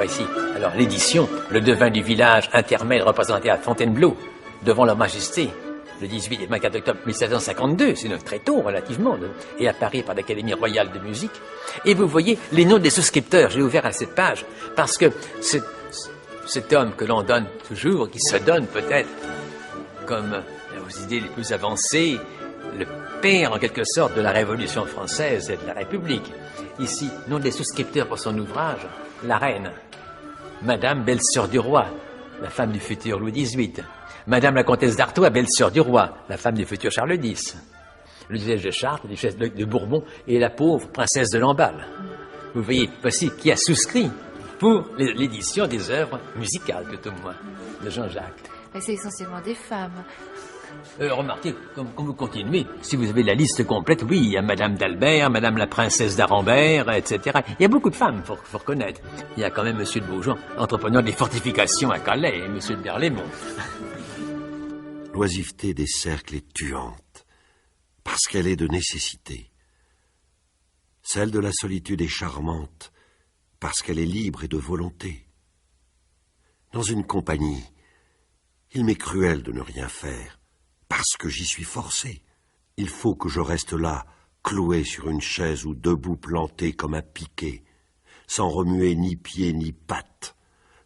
Ici, alors l'édition, le devin du village intermède représenté à Fontainebleau, devant leur majesté, le 18 et 24 octobre 1752, c'est très tôt relativement, et à Paris par l'Académie royale de musique. Et vous voyez les noms des souscripteurs, j'ai ouvert à cette page, parce que cet homme que l'on donne toujours, qui se donne peut-être comme aux idées les plus avancées, le père en quelque sorte de la Révolution française et de la République. Ici, nom des souscripteurs pour son ouvrage, la reine, Madame Belle-Sœur du Roi, la femme du futur Louis XVIII. Madame la comtesse d'Artois, belle-sœur du roi, la femme du futur Charles X. Le duchesse de Chartres, la duchesse de Bourbon et la pauvre princesse de Lamballe. Vous voyez, voici qui a souscrit pour l'édition des œuvres musicales, tout au moins, de Jean-Jacques. C'est essentiellement des femmes. Remarquez, comme vous continuez, si vous avez la liste complète, oui, il y a Madame d'Albert, Madame la princesse d'Arambert, etc. Il y a beaucoup de femmes, faut reconnaître. Il y a quand même Monsieur de Beaujon, entrepreneur des fortifications à Calais, et Monsieur de Berlaymont. L'oisiveté des cercles est tuante, parce qu'elle est de nécessité. Celle de la solitude est charmante, parce qu'elle est libre et de volonté. Dans une compagnie, il m'est cruel de ne rien faire, parce que j'y suis forcé. Il faut que je reste là, cloué sur une chaise ou debout planté comme un piquet, sans remuer ni pieds ni pattes,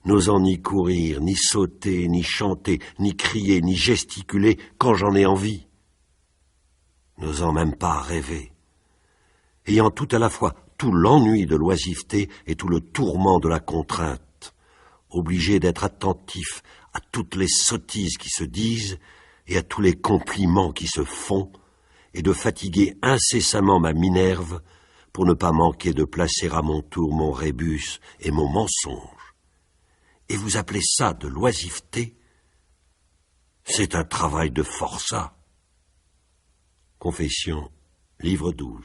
n'osant ni courir, ni sauter, ni chanter, ni crier, ni gesticuler quand j'en ai envie, n'osant même pas rêver, ayant tout à la fois tout l'ennui de l'oisiveté et tout le tourment de la contrainte, obligé d'être attentif à toutes les sottises qui se disent et à tous les compliments qui se font, et de fatiguer incessamment ma Minerve pour ne pas manquer de placer à mon tour mon rébus et mon mensonge. Et vous appelez ça de l'oisiveté? C'est un travail de forçat. Confession, livre 12.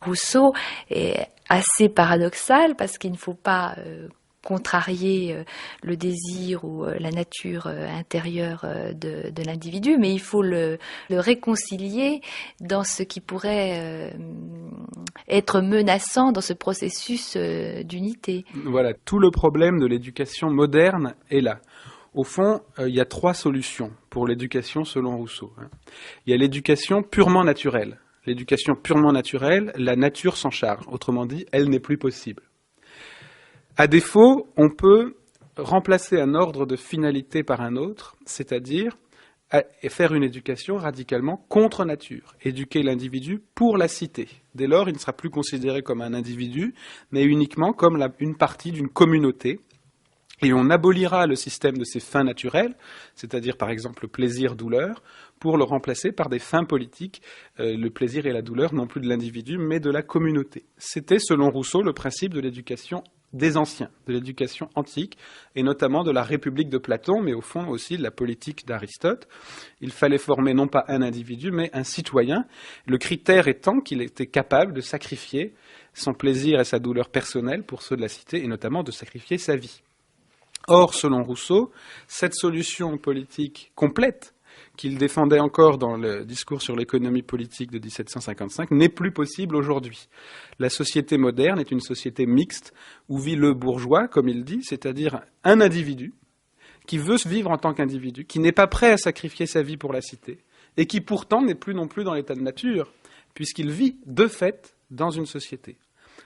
Rousseau est assez paradoxal parce qu'il ne faut pas contrarier le désir ou la nature intérieure de l'individu, mais il faut le réconcilier dans ce qui pourrait être menaçant dans ce processus d'unité. Voilà, tout le problème de l'éducation moderne est là. Au fond, il y a 3 solutions pour l'éducation selon Rousseau. Il y a l'éducation purement naturelle. L'éducation purement naturelle, la nature s'en charge. Autrement dit, elle n'est plus possible. À défaut, on peut remplacer un ordre de finalité par un autre, c'est-à-dire faire une éducation radicalement contre nature, éduquer l'individu pour la cité. Dès lors, il ne sera plus considéré comme un individu, mais uniquement comme une partie d'une communauté. Et on abolira le système de ses fins naturelles, c'est-à-dire par exemple le plaisir-douleur, pour le remplacer par des fins politiques, le plaisir et la douleur non plus de l'individu, mais de la communauté. C'était, selon Rousseau, le principe de l'éducation des anciens, de l'éducation antique, et notamment de la République de Platon, mais au fond aussi de la politique d'Aristote. Il fallait former non pas un individu, mais un citoyen, le critère étant qu'il était capable de sacrifier son plaisir et sa douleur personnelle pour ceux de la cité, et notamment de sacrifier sa vie. Or, selon Rousseau, cette solution politique complète, qu'il défendait encore dans le discours sur l'économie politique de 1755, n'est plus possible aujourd'hui. La société moderne est une société mixte où vit le bourgeois, comme il dit, c'est-à-dire un individu qui veut vivre en tant qu'individu, qui n'est pas prêt à sacrifier sa vie pour la cité, et qui pourtant n'est plus non plus dans l'état de nature, puisqu'il vit de fait dans une société.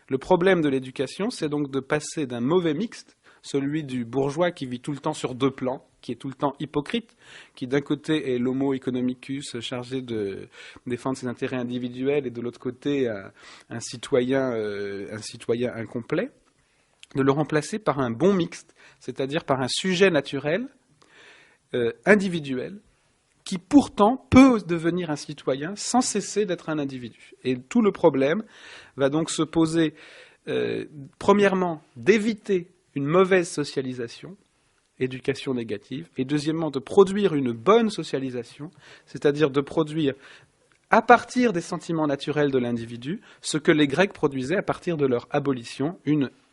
Le problème de l'éducation, c'est donc de passer d'un mauvais mixte, celui du bourgeois qui vit tout le temps sur 2 plans, qui est tout le temps hypocrite, qui d'un côté est l'homo economicus chargé de défendre ses intérêts individuels et de l'autre côté un citoyen incomplet, de le remplacer par un bon mixte, c'est-à-dire par un sujet naturel, individuel, qui pourtant peut devenir un citoyen sans cesser d'être un individu. Et tout le problème va donc se poser, premièrement, d'éviter une mauvaise socialisation, éducation négative, et deuxièmement, de produire une bonne socialisation, c'est-à-dire de produire, à partir des sentiments naturels de l'individu, ce que les Grecs produisaient à partir de leur abolition,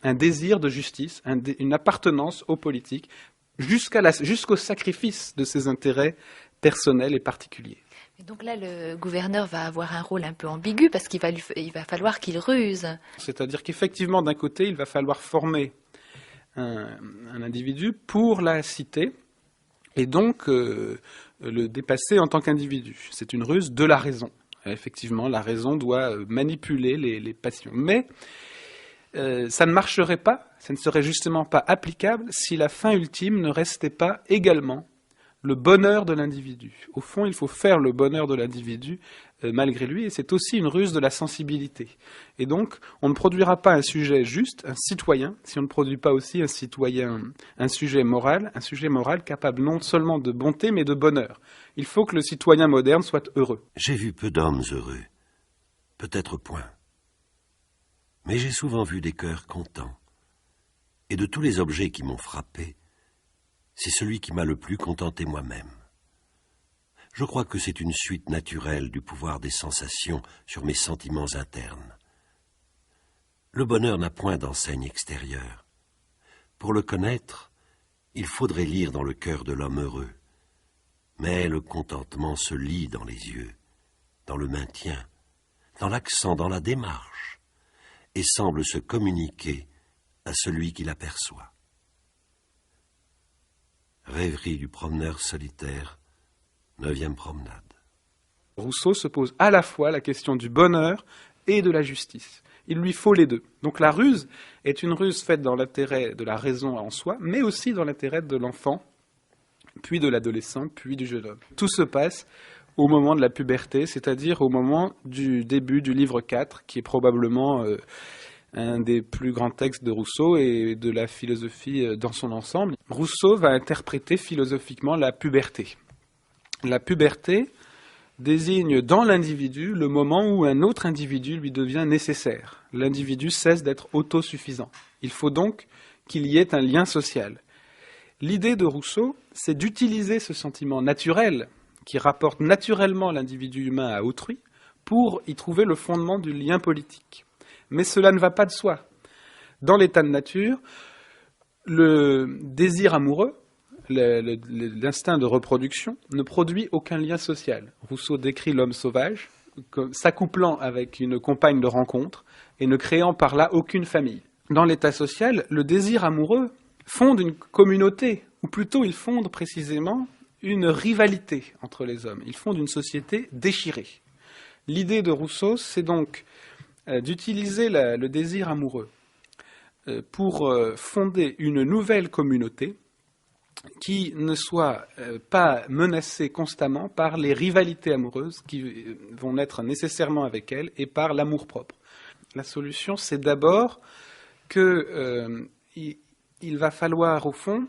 un désir de justice, une appartenance aux politiques, jusqu'au sacrifice de ses intérêts personnels et particuliers. Et donc là, le gouverneur va avoir un rôle un peu ambigu, parce qu'il va falloir qu'il ruse. C'est-à-dire qu'effectivement, d'un côté, il va falloir former un individu pour la cité, et donc le dépasser en tant qu'individu. C'est une ruse de la raison. Effectivement, la raison doit manipuler les passions. Mais ça ne marcherait pas, ça ne serait justement pas applicable si la fin ultime ne restait pas également le bonheur de l'individu. Au fond, il faut faire le bonheur de l'individu malgré lui, et c'est aussi une ruse de la sensibilité. Et donc, on ne produira pas un sujet juste, un citoyen, si on ne produit pas aussi un sujet moral capable non seulement de bonté, mais de bonheur. Il faut que le citoyen moderne soit heureux. J'ai vu peu d'hommes heureux, peut-être point. Mais j'ai souvent vu des cœurs contents. Et de tous les objets qui m'ont frappé, c'est celui qui m'a le plus contenté moi-même. Je crois que c'est une suite naturelle du pouvoir des sensations sur mes sentiments internes. Le bonheur n'a point d'enseigne extérieure. Pour le connaître, il faudrait lire dans le cœur de l'homme heureux. Mais le contentement se lit dans les yeux, dans le maintien, dans l'accent, dans la démarche, et semble se communiquer à celui qui l'aperçoit. Rêverie du promeneur solitaire, 9e promenade. Rousseau se pose à la fois la question du bonheur et de la justice. Il lui faut les deux. Donc la ruse est une ruse faite dans l'intérêt de la raison en soi, mais aussi dans l'intérêt de l'enfant, puis de l'adolescent, puis du jeune homme. Tout se passe au moment de la puberté, c'est-à-dire au moment du début du livre 4, qui est probablement un des plus grands textes de Rousseau et de la philosophie dans son ensemble. Rousseau va interpréter philosophiquement la puberté. La puberté désigne dans l'individu le moment où un autre individu lui devient nécessaire. L'individu cesse d'être autosuffisant. Il faut donc qu'il y ait un lien social. L'idée de Rousseau, c'est d'utiliser ce sentiment naturel qui rapporte naturellement l'individu humain à autrui pour y trouver le fondement du lien politique. Mais cela ne va pas de soi. Dans l'état de nature, le désir amoureux, l'instinct de reproduction, ne produit aucun lien social. Rousseau décrit l'homme sauvage, s'accouplant avec une compagne de rencontre et ne créant par là aucune famille. Dans l'état social, le désir amoureux fonde une communauté, ou plutôt il fonde précisément une rivalité entre les hommes. Il fonde une société déchirée. L'idée de Rousseau, c'est donc d'utiliser le désir amoureux pour fonder une nouvelle communauté qui ne soit pas menacée constamment par les rivalités amoureuses qui vont naître nécessairement avec elle et par l'amour-propre. La solution, c'est d'abord qu'il va falloir, au fond,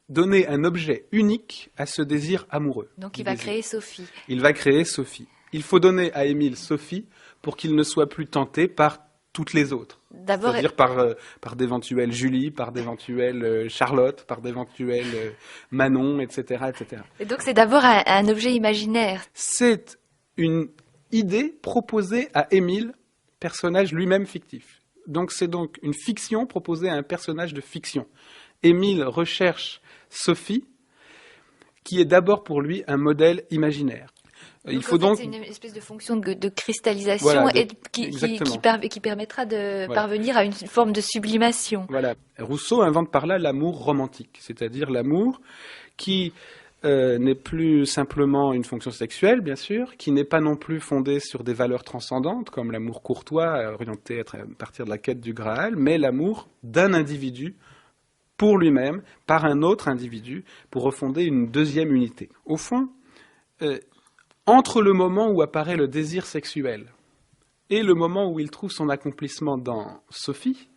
donner un objet unique à ce désir amoureux. Donc il va créer Sophie. Il va créer Sophie. Il faut donner à Émile Sophie pour qu'il ne soit plus tenté par toutes les autres. D'abord, c'est-à-dire par d'éventuelles Julie, par d'éventuelles Charlotte, par d'éventuelles Manon, etc., etc. Et donc c'est d'abord un objet imaginaire. C'est une idée proposée à Émile, personnage lui-même fictif. Donc c'est donc une fiction proposée à un personnage de fiction. Émile recherche Sophie, qui est d'abord pour lui un modèle imaginaire. Il faut donc c'est une espèce de fonction de cristallisation, voilà, et qui permettra de parvenir à une forme de sublimation. Voilà. Rousseau invente par là l'amour romantique, c'est-à-dire l'amour qui n'est plus simplement une fonction sexuelle, bien sûr, qui n'est pas non plus fondé sur des valeurs transcendantes, comme l'amour courtois, orienté à partir de la quête du Graal, mais l'amour d'un individu pour lui-même, par un autre individu, pour refonder une deuxième unité. Au fond, entre le moment où apparaît le désir sexuel et le moment où il trouve son accomplissement dans Sophie,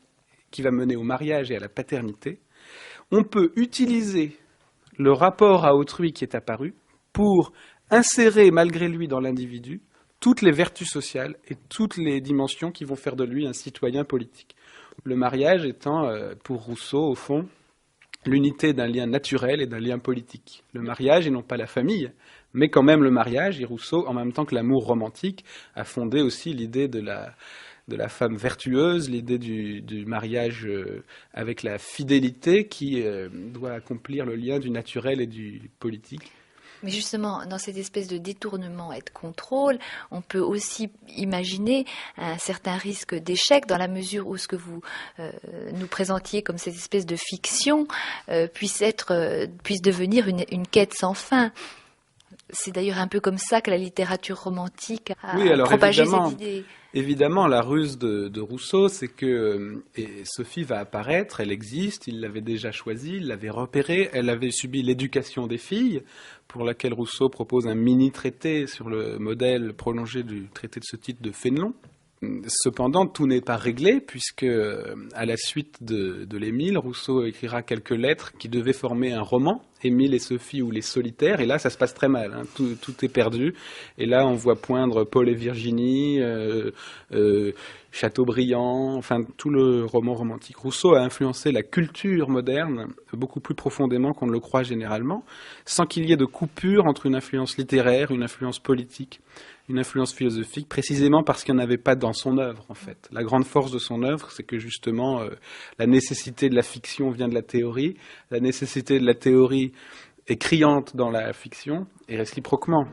qui va mener au mariage et à la paternité, on peut utiliser le rapport à autrui qui est apparu pour insérer malgré lui dans l'individu toutes les vertus sociales et toutes les dimensions qui vont faire de lui un citoyen politique. Le mariage étant, pour Rousseau, au fond, l'unité d'un lien naturel et d'un lien politique. Le mariage et non pas la famille, mais quand même le mariage, et Rousseau, en même temps que l'amour romantique, a fondé aussi l'idée de la femme vertueuse, l'idée du mariage avec la fidélité qui doit accomplir le lien du naturel et du politique. Mais justement, dans cette espèce de détournement et de contrôle, on peut aussi imaginer un certain risque d'échec dans la mesure où ce que vous nous présentiez comme cette espèce de fiction puisse devenir une quête sans fin. C'est d'ailleurs un peu comme ça que la littérature romantique a propagé cette idée. Évidemment, la ruse de Rousseau, c'est que Sophie va apparaître, elle existe, il l'avait déjà choisie, il l'avait repérée, elle avait subi l'éducation des filles, pour laquelle Rousseau propose un mini-traité sur le modèle prolongé du traité de ce titre de Fénelon. Cependant, tout n'est pas réglé, puisque à la suite de l'Émile, Rousseau écrira quelques lettres qui devaient former un roman, Émile et Sophie ou les solitaires, et là ça se passe très mal, hein. Tout est perdu, et là on voit poindre Paul et Virginie, Chateaubriand, enfin tout le roman romantique. Rousseau a influencé la culture moderne beaucoup plus profondément qu'on ne le croit généralement, sans qu'il y ait de coupure entre une influence littéraire, une influence politique, une influence philosophique, précisément parce qu'il n'y en avait pas dans son œuvre, en fait. La grande force de son œuvre, c'est que justement, la nécessité de la fiction vient de la théorie, la nécessité de la théorie est criante dans la fiction, et réciproquement.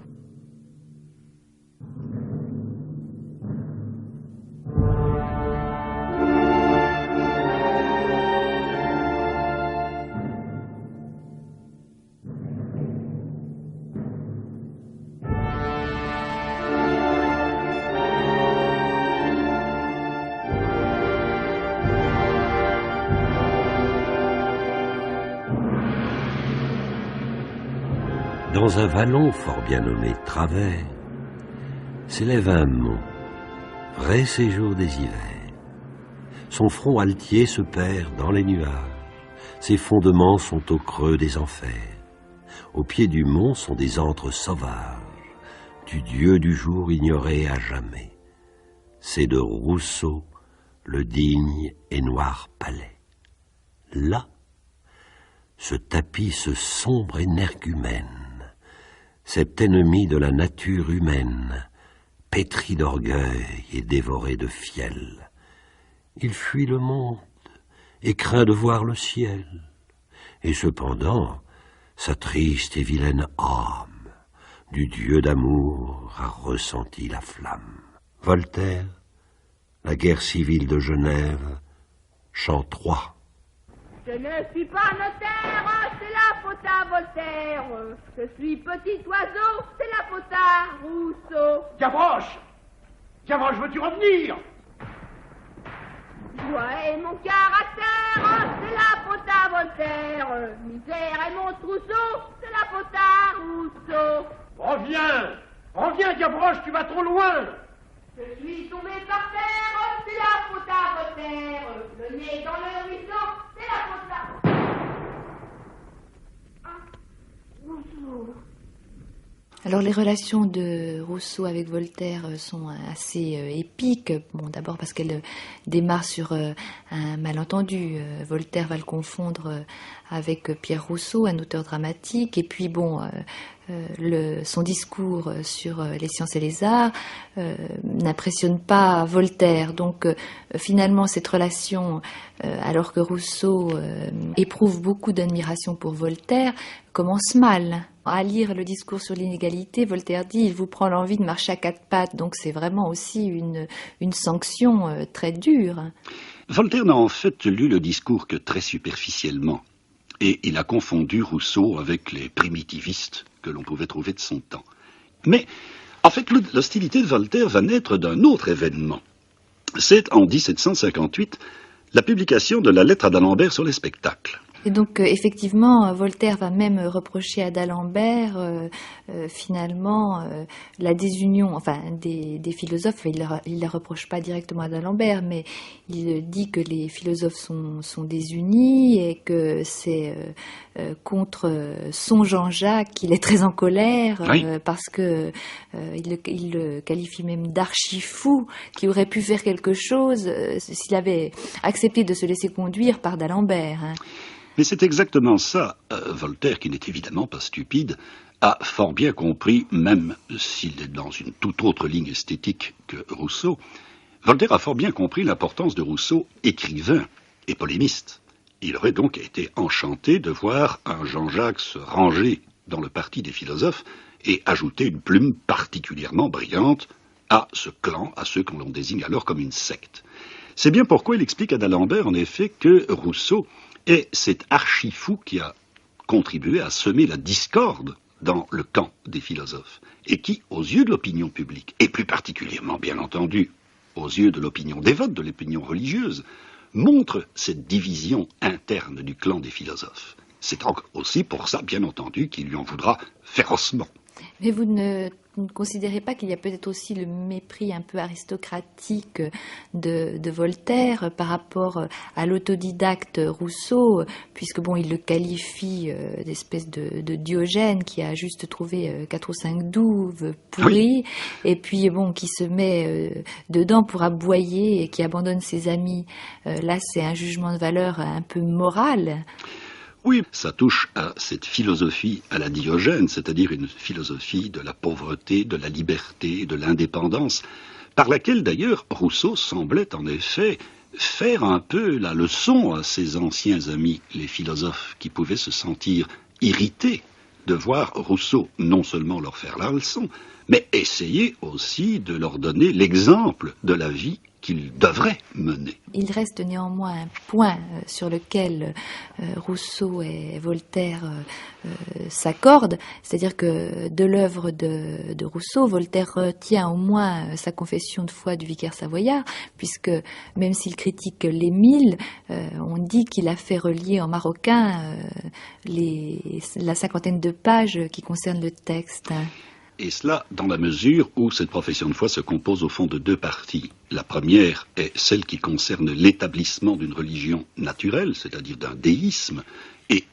Dans un vallon fort bien nommé Travers, s'élève un mont, vrai séjour des hivers. Son front altier se perd dans les nuages, ses fondements sont au creux des enfers. Au pied du mont sont des antres sauvages, du dieu du jour ignoré à jamais. C'est de Rousseau le digne et noir palais. Là se tapit ce sombre énergumène, cet ennemi de la nature humaine, pétri d'orgueil et dévoré de fiel. Il fuit le monde et craint de voir le ciel, et cependant sa triste et vilaine âme du Dieu d'amour a ressenti la flamme. Voltaire, la guerre civile de Genève, chant 3. Je ne suis pas notaire, c'est la faute à Voltaire. Je suis petit oiseau, c'est la faute à Rousseau. Gavroche, veux-tu revenir? Joie et mon caractère, c'est la faute à Voltaire. Misère et mon trousseau, c'est la faute à Rousseau. Reviens, Gavroche, tu vas trop loin. Je suis tombé par terre, c'est la faute à Voltaire. Le nez dans le ruisseau, c'est la faute à... Bonjour. Alors les relations de Rousseau avec Voltaire sont assez épiques. Bon, d'abord parce qu'elles démarrent sur un malentendu. Voltaire va le confondre avec Pierre Rousseau, un auteur dramatique. Et puis bon, son discours sur les sciences et les arts n'impressionne pas Voltaire. Donc finalement cette relation, alors que Rousseau éprouve beaucoup d'admiration pour Voltaire, commence mal. À lire le discours sur l'inégalité, Voltaire dit « il vous prend l'envie de marcher à quatre pattes ». Donc c'est vraiment aussi une sanction très dure. Voltaire n'a en fait lu le discours que très superficiellement. Et il a confondu Rousseau avec les primitivistes que l'on pouvait trouver de son temps. Mais en fait, l'hostilité de Voltaire va naître d'un autre événement. C'est en 1758 la publication de la lettre à d'Alembert sur les spectacles. Et donc, effectivement, Voltaire va même reprocher à d'Alembert, finalement, la désunion, enfin, des philosophes. Il ne la reproche pas directement à d'Alembert, mais il dit que les philosophes sont désunis et que c'est contre son Jean-Jacques qu'il est très en colère, oui. Parce que il le qualifie même d'archi-fou, qui aurait pu faire quelque chose s'il avait accepté de se laisser conduire par d'Alembert. Hein. Mais c'est exactement ça. Voltaire, qui n'est évidemment pas stupide, a fort bien compris, même s'il est dans une toute autre ligne esthétique que Rousseau, Voltaire a fort bien compris l'importance de Rousseau, écrivain et polémiste. Il aurait donc été enchanté de voir un Jean-Jacques se ranger dans le parti des philosophes et ajouter une plume particulièrement brillante à ce clan, à ceux qu'on désigne alors comme une secte. C'est bien pourquoi il explique à d'Alembert, en effet, que Rousseau est cet archi-fou qui a contribué à semer la discorde dans le camp des philosophes, et qui, aux yeux de l'opinion publique, et plus particulièrement, bien entendu, aux yeux de l'opinion dévote, de l'opinion religieuse, montre cette division interne du clan des philosophes. C'est aussi pour ça, bien entendu, qu'il lui en voudra férocement. Mais vous ne considérez pas qu'il y a peut-être aussi le mépris un peu aristocratique de Voltaire par rapport à l'autodidacte Rousseau, puisque bon, il le qualifie d'espèce de Diogène qui a juste trouvé 4 ou 5 douves pourries, oui. Et puis bon, qui se met dedans pour aboyer et qui abandonne ses amis. Là, c'est un jugement de valeur un peu moral. Oui, ça touche à cette philosophie à la Diogène, c'est-à-dire une philosophie de la pauvreté, de la liberté, de l'indépendance, par laquelle d'ailleurs Rousseau semblait en effet faire un peu la leçon à ses anciens amis, les philosophes, qui pouvaient se sentir irrités de voir Rousseau non seulement leur faire la leçon, mais essayer aussi de leur donner l'exemple de la vie qu'il devrait mener. Il reste néanmoins un point sur lequel Rousseau et Voltaire s'accordent, c'est-à-dire que de l'œuvre de Rousseau, Voltaire retient au moins sa confession de foi du vicaire savoyard, puisque même s'il critique l'Émile, on dit qu'il a fait relier en marocain la 50aine de pages qui concernent le texte. Et cela dans la mesure où cette profession de foi se compose au fond de 2 parties. La première est celle qui concerne l'établissement d'une religion naturelle, c'est-à-dire d'un déisme, et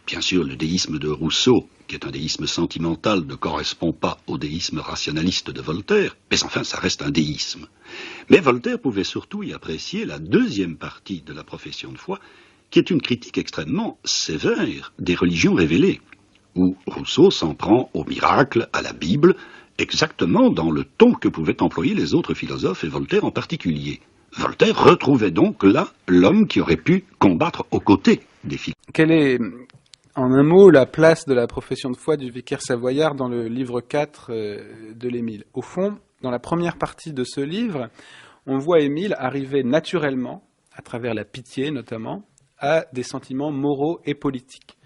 bien sûr le déisme de Rousseau, qui est un déisme sentimental, ne correspond pas au déisme rationaliste de Voltaire, mais enfin ça reste un déisme. Mais Voltaire pouvait surtout y apprécier la deuxième partie de la profession de foi, qui est une critique extrêmement sévère des religions révélées, où Rousseau s'en prend au miracle, à la Bible, exactement dans le ton que pouvaient employer les autres philosophes, et Voltaire en particulier. Voltaire retrouvait donc là l'homme qui aurait pu combattre aux côtés des philosophes. Quelle est, en un mot la place de la profession de foi du vicaire savoyard dans le livre 4 de l'Émile. Au fond, dans la première partie de ce livre, on voit Émile arriver naturellement, à travers la pitié notamment, à des sentiments moraux et politiques.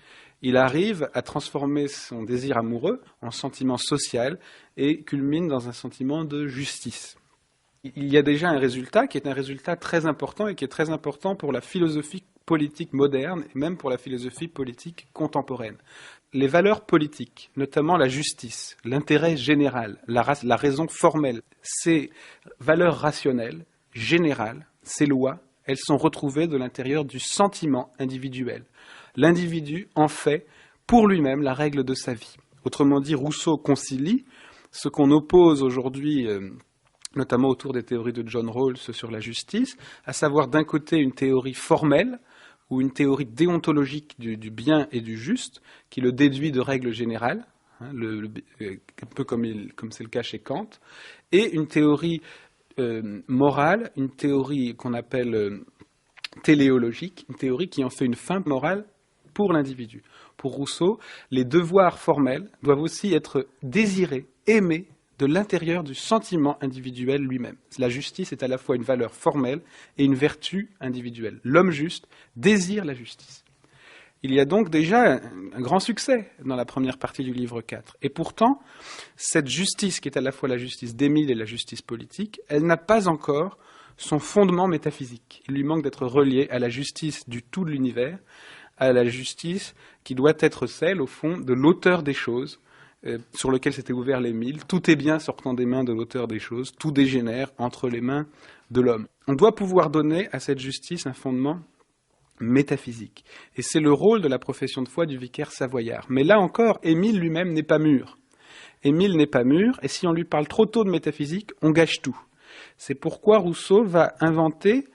Il arrive à transformer son désir amoureux en sentiment social et culmine dans un sentiment de justice. Il y a déjà un résultat qui est un résultat très important et qui est très important pour la philosophie politique moderne et même pour la philosophie politique contemporaine. Les valeurs politiques, notamment la justice, l'intérêt général, la raison formelle, ces valeurs rationnelles, générales, ces lois, elles sont retrouvées de l'intérieur du sentiment individuel. L'individu en fait pour lui-même la règle de sa vie. Autrement dit, Rousseau concilie ce qu'on oppose aujourd'hui, notamment autour des théories de John Rawls sur la justice, à savoir d'un côté une théorie formelle ou une théorie déontologique du bien et du juste, qui le déduit de règles générales, un peu comme c'est le cas chez Kant, et une théorie morale, une théorie qu'on appelle téléologique, une théorie qui en fait une fin morale pour l'individu. Pour Rousseau, les devoirs formels doivent aussi être désirés, aimés de l'intérieur du sentiment individuel lui-même. La justice est à la fois une valeur formelle et une vertu individuelle. L'homme juste désire la justice. Il y a donc déjà un grand succès dans la première partie du livre 4. Et pourtant, cette justice qui est à la fois la justice d'Émile et la justice politique, elle n'a pas encore son fondement métaphysique. Il lui manque d'être relié à la justice du tout de l'univers, à la justice qui doit être celle, au fond, de l'auteur des choses, sur lequel s'était ouvert l'Émile. Tout est bien sortant des mains de l'auteur des choses, tout dégénère entre les mains de l'homme. On doit pouvoir donner à cette justice un fondement métaphysique. Et c'est le rôle de la profession de foi du vicaire savoyard. Mais là encore, Émile lui-même n'est pas mûr. Émile n'est pas mûr, et si on lui parle trop tôt de métaphysique, on gâche tout. C'est pourquoi Rousseau va inventer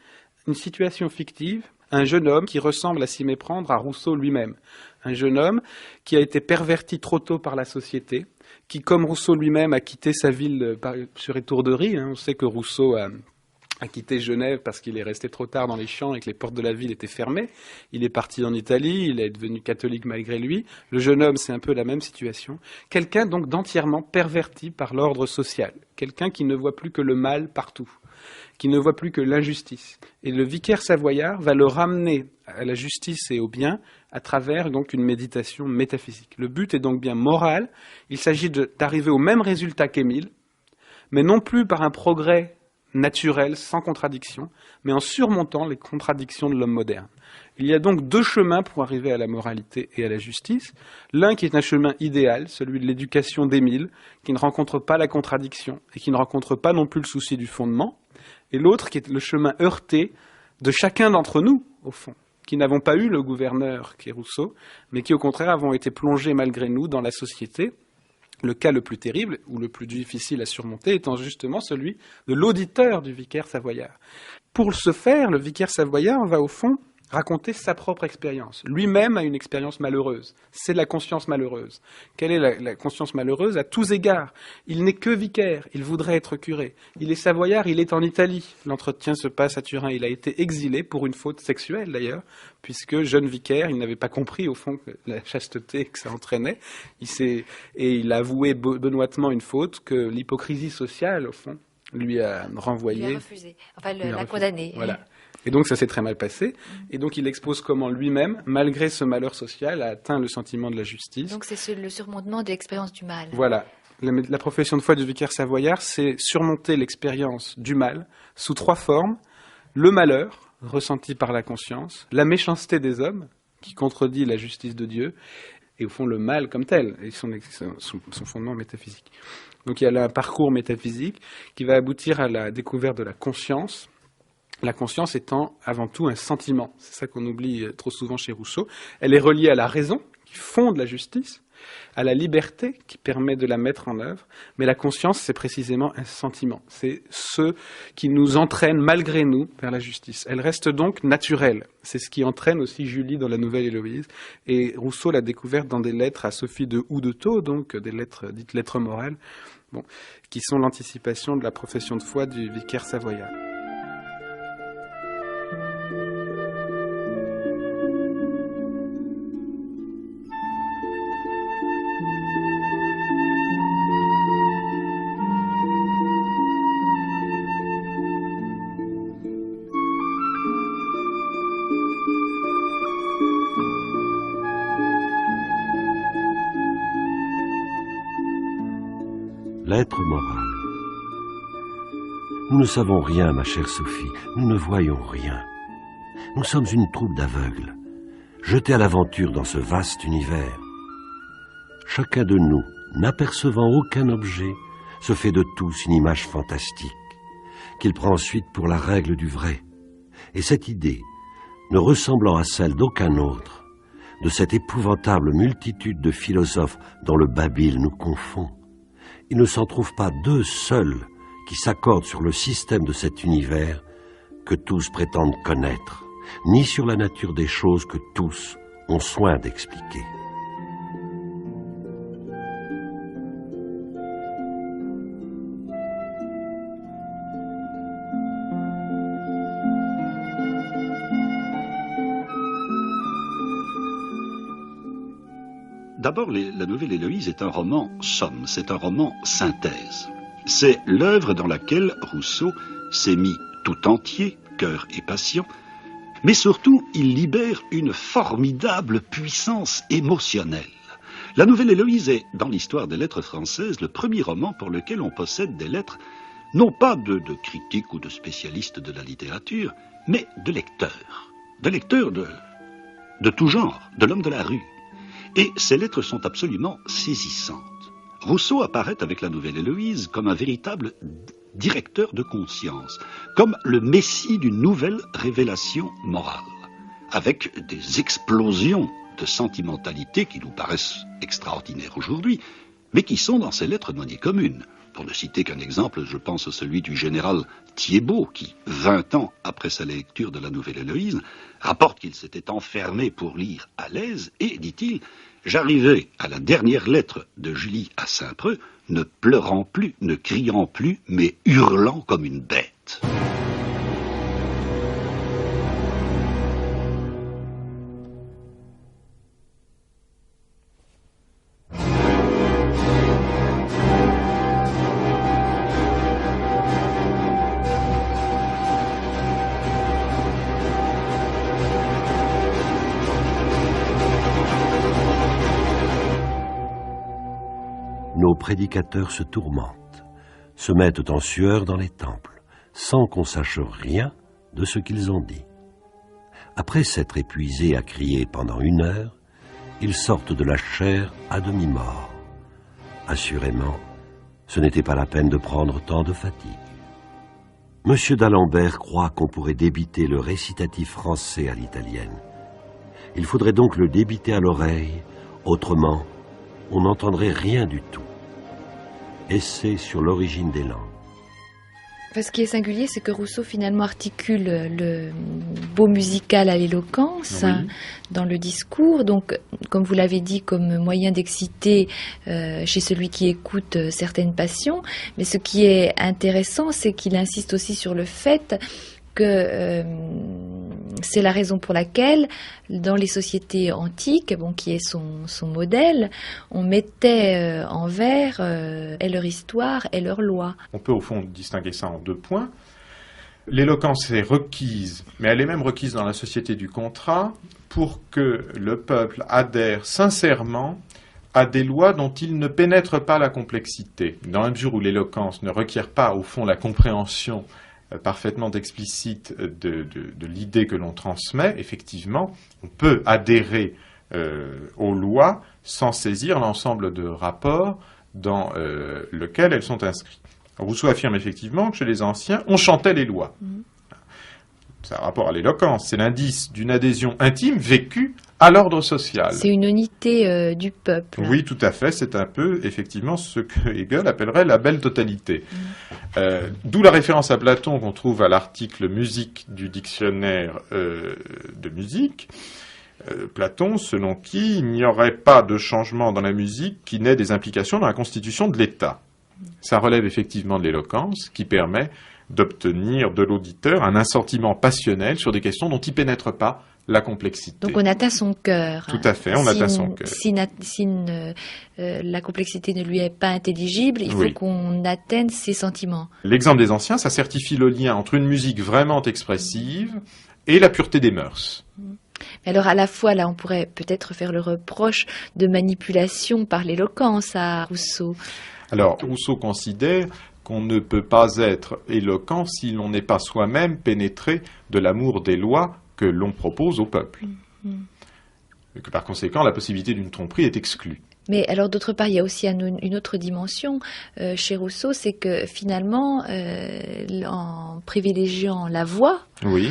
une situation fictive, un jeune homme qui ressemble à s'y méprendre à Rousseau lui-même. Un jeune homme qui a été perverti trop tôt par la société, qui, comme Rousseau lui-même, a quitté sa ville sur étourderie. On sait que Rousseau a quitté Genève parce qu'il est resté trop tard dans les champs et que les portes de la ville étaient fermées. Il est parti en Italie, il est devenu catholique malgré lui. Le jeune homme, c'est un peu la même situation. Quelqu'un donc d'entièrement perverti par l'ordre social. Quelqu'un qui ne voit plus que le mal partout, qui ne voit plus que l'injustice. Et le vicaire savoyard va le ramener à la justice et au bien à travers donc une méditation métaphysique. Le but est donc bien moral. Il s'agit d'arriver au même résultat qu'Émile, mais non plus par un progrès naturel, sans contradiction, mais en surmontant les contradictions de l'homme moderne. Il y a donc deux chemins pour arriver à la moralité et à la justice. L'un qui est un chemin idéal, celui de l'éducation d'Émile, qui ne rencontre pas la contradiction et qui ne rencontre pas non plus le souci du fondement, et l'autre qui est le chemin heurté de chacun d'entre nous, au fond, qui n'avons pas eu le gouverneur qui est Rousseau, mais qui au contraire avons été plongés malgré nous dans la société. Le cas le plus terrible, ou le plus difficile à surmonter, étant justement celui de l'auditeur du vicaire savoyard. Pour ce faire, le vicaire savoyard va au fond raconter sa propre expérience. Lui-même a une expérience malheureuse. C'est la conscience malheureuse. Quelle est la conscience malheureuse ? À tous égards. Il n'est que vicaire, il voudrait être curé. Il est savoyard, il est en Italie. L'entretien se passe à Turin. Il a été exilé pour une faute sexuelle d'ailleurs, puisque jeune vicaire, il n'avait pas compris au fond la chasteté que ça entraînait. Et il a avoué benoîtement une faute que l'hypocrisie sociale, au fond, lui a renvoyé. Il a refusé. Enfin, l'a condamné. Voilà. Et donc ça s'est très mal passé. Et donc il expose comment lui-même, malgré ce malheur social, a atteint le sentiment de la justice. Donc c'est le surmontement de l'expérience du mal. Voilà. La profession de foi du vicaire savoyard, c'est surmonter l'expérience du mal sous trois formes. Le malheur, ressenti par la conscience, la méchanceté des hommes, qui contredit la justice de Dieu, et au fond le mal comme tel, et son fondement métaphysique. Donc il y a là un parcours métaphysique qui va aboutir à la découverte de la conscience. La conscience étant avant tout un sentiment. C'est ça qu'on oublie trop souvent chez Rousseau. Elle est reliée à la raison, qui fonde la justice, à la liberté, qui permet de la mettre en œuvre. Mais la conscience, c'est précisément un sentiment. C'est ce qui nous entraîne, malgré nous, vers la justice. Elle reste donc naturelle. C'est ce qui entraîne aussi Julie dans la Nouvelle Héloïse. Et Rousseau l'a découverte dans des lettres à Sophie de Houdetot, donc des lettres dites lettres morales, qui sont l'anticipation de la profession de foi du vicaire savoyard. l'être moral. Nous ne savons rien, ma chère Sophie, nous ne voyons rien. Nous sommes une troupe d'aveugles, jetés à l'aventure dans ce vaste univers. Chacun de nous, n'apercevant aucun objet, se fait de tous une image fantastique, qu'il prend ensuite pour la règle du vrai. Et cette idée, ne ressemblant à celle d'aucun autre, de cette épouvantable multitude de philosophes dont le babil nous confond, il ne s'en trouve pas deux seuls qui s'accordent sur le système de cet univers que tous prétendent connaître, ni sur la nature des choses que tous ont soin d'expliquer. D'abord, la nouvelle Héloïse est un roman somme, c'est un roman synthèse. C'est l'œuvre dans laquelle Rousseau s'est mis tout entier, cœur et passion, mais surtout, il libère une formidable puissance émotionnelle. La nouvelle Héloïse est, dans l'histoire des lettres françaises, le premier roman pour lequel on possède des lettres, non pas de critiques ou de spécialistes de la littérature, mais de lecteurs de tout genre, de l'homme de la rue. Et ces lettres sont absolument saisissantes. Rousseau apparaît avec la nouvelle Héloïse comme un véritable directeur de conscience, comme le messie d'une nouvelle révélation morale, avec des explosions de sentimentalité qui nous paraissent extraordinaires aujourd'hui, mais qui sont dans ces lettres monnaie commune. Pour ne citer qu'un exemple, je pense à celui du général Thiébaut, qui, 20 ans après sa lecture de la nouvelle Héloïse, rapporte qu'il s'était enfermé pour lire à l'aise, et, dit-il, j'arrivais à la dernière lettre de Julie à Saint-Preux, ne pleurant plus, ne criant plus, mais hurlant comme une bête. Nos prédicateurs se tourmentent, se mettent en sueur dans les temples, sans qu'on sache rien de ce qu'ils ont dit. Après s'être épuisés à crier pendant 1 heure, ils sortent de la chaire à demi-mort. Assurément, ce n'était pas la peine de prendre tant de fatigue. Monsieur d'Alembert croit qu'on pourrait débiter le récitatif français à l'italienne. Il faudrait donc le débiter à l'oreille, autrement, on n'entendrait rien du tout. Essai sur l'origine des langues. Ce qui est singulier, c'est que Rousseau finalement articule le beau musical à l'éloquence, oui, dans le discours. Donc, comme vous l'avez dit, comme moyen d'exciter chez celui qui écoute certaines passions. Mais ce qui est intéressant, c'est qu'il insiste aussi sur le fait que c'est la raison pour laquelle, dans les sociétés antiques, qui est son modèle, on mettait en vers et leur histoire et leur loi. On peut au fond distinguer ça en 2 points. L'éloquence est requise, mais elle est même requise dans la société du contrat, pour que le peuple adhère sincèrement à des lois dont il ne pénètre pas la complexité. Dans la mesure où l'éloquence ne requiert pas, au fond, la compréhension parfaitement explicite de l'idée que l'on transmet, effectivement, on peut adhérer aux lois sans saisir l'ensemble de rapports dans lequel elles sont inscrites. Rousseau affirme effectivement que chez les anciens, on chantait les lois. C'est un rapport à l'éloquence, c'est l'indice d'une adhésion intime vécue à l'ordre social. C'est une unité du peuple. Oui, tout à fait, c'est un peu effectivement ce que Hegel appellerait la belle totalité. D'où la référence à Platon qu'on trouve à l'article musique du dictionnaire de musique. Platon, selon qui il n'y aurait pas de changement dans la musique qui n'ait des implications dans la constitution de l'État. Ça relève effectivement de l'éloquence qui permet d'obtenir de l'auditeur un assentiment passionnel sur des questions dont il ne pénètre pas la complexité. Donc on atteint son cœur. Tout à fait, on atteint son cœur. Si la complexité ne lui est pas intelligible, il faut qu'on atteigne ses sentiments. L'exemple des anciens, ça certifie le lien entre une musique vraiment expressive et la pureté des mœurs. Mais alors à la fois, là, on pourrait peut-être faire le reproche de manipulation par l'éloquence à Rousseau. Alors, Rousseau considère qu'on ne peut pas être éloquent si l'on n'est pas soi-même pénétré de l'amour des lois que l'on propose au peuple. Et que par conséquent, la possibilité d'une tromperie est exclue. Mais alors d'autre part, il y a aussi une autre dimension chez Rousseau, c'est que finalement, en privilégiant la voix, oui.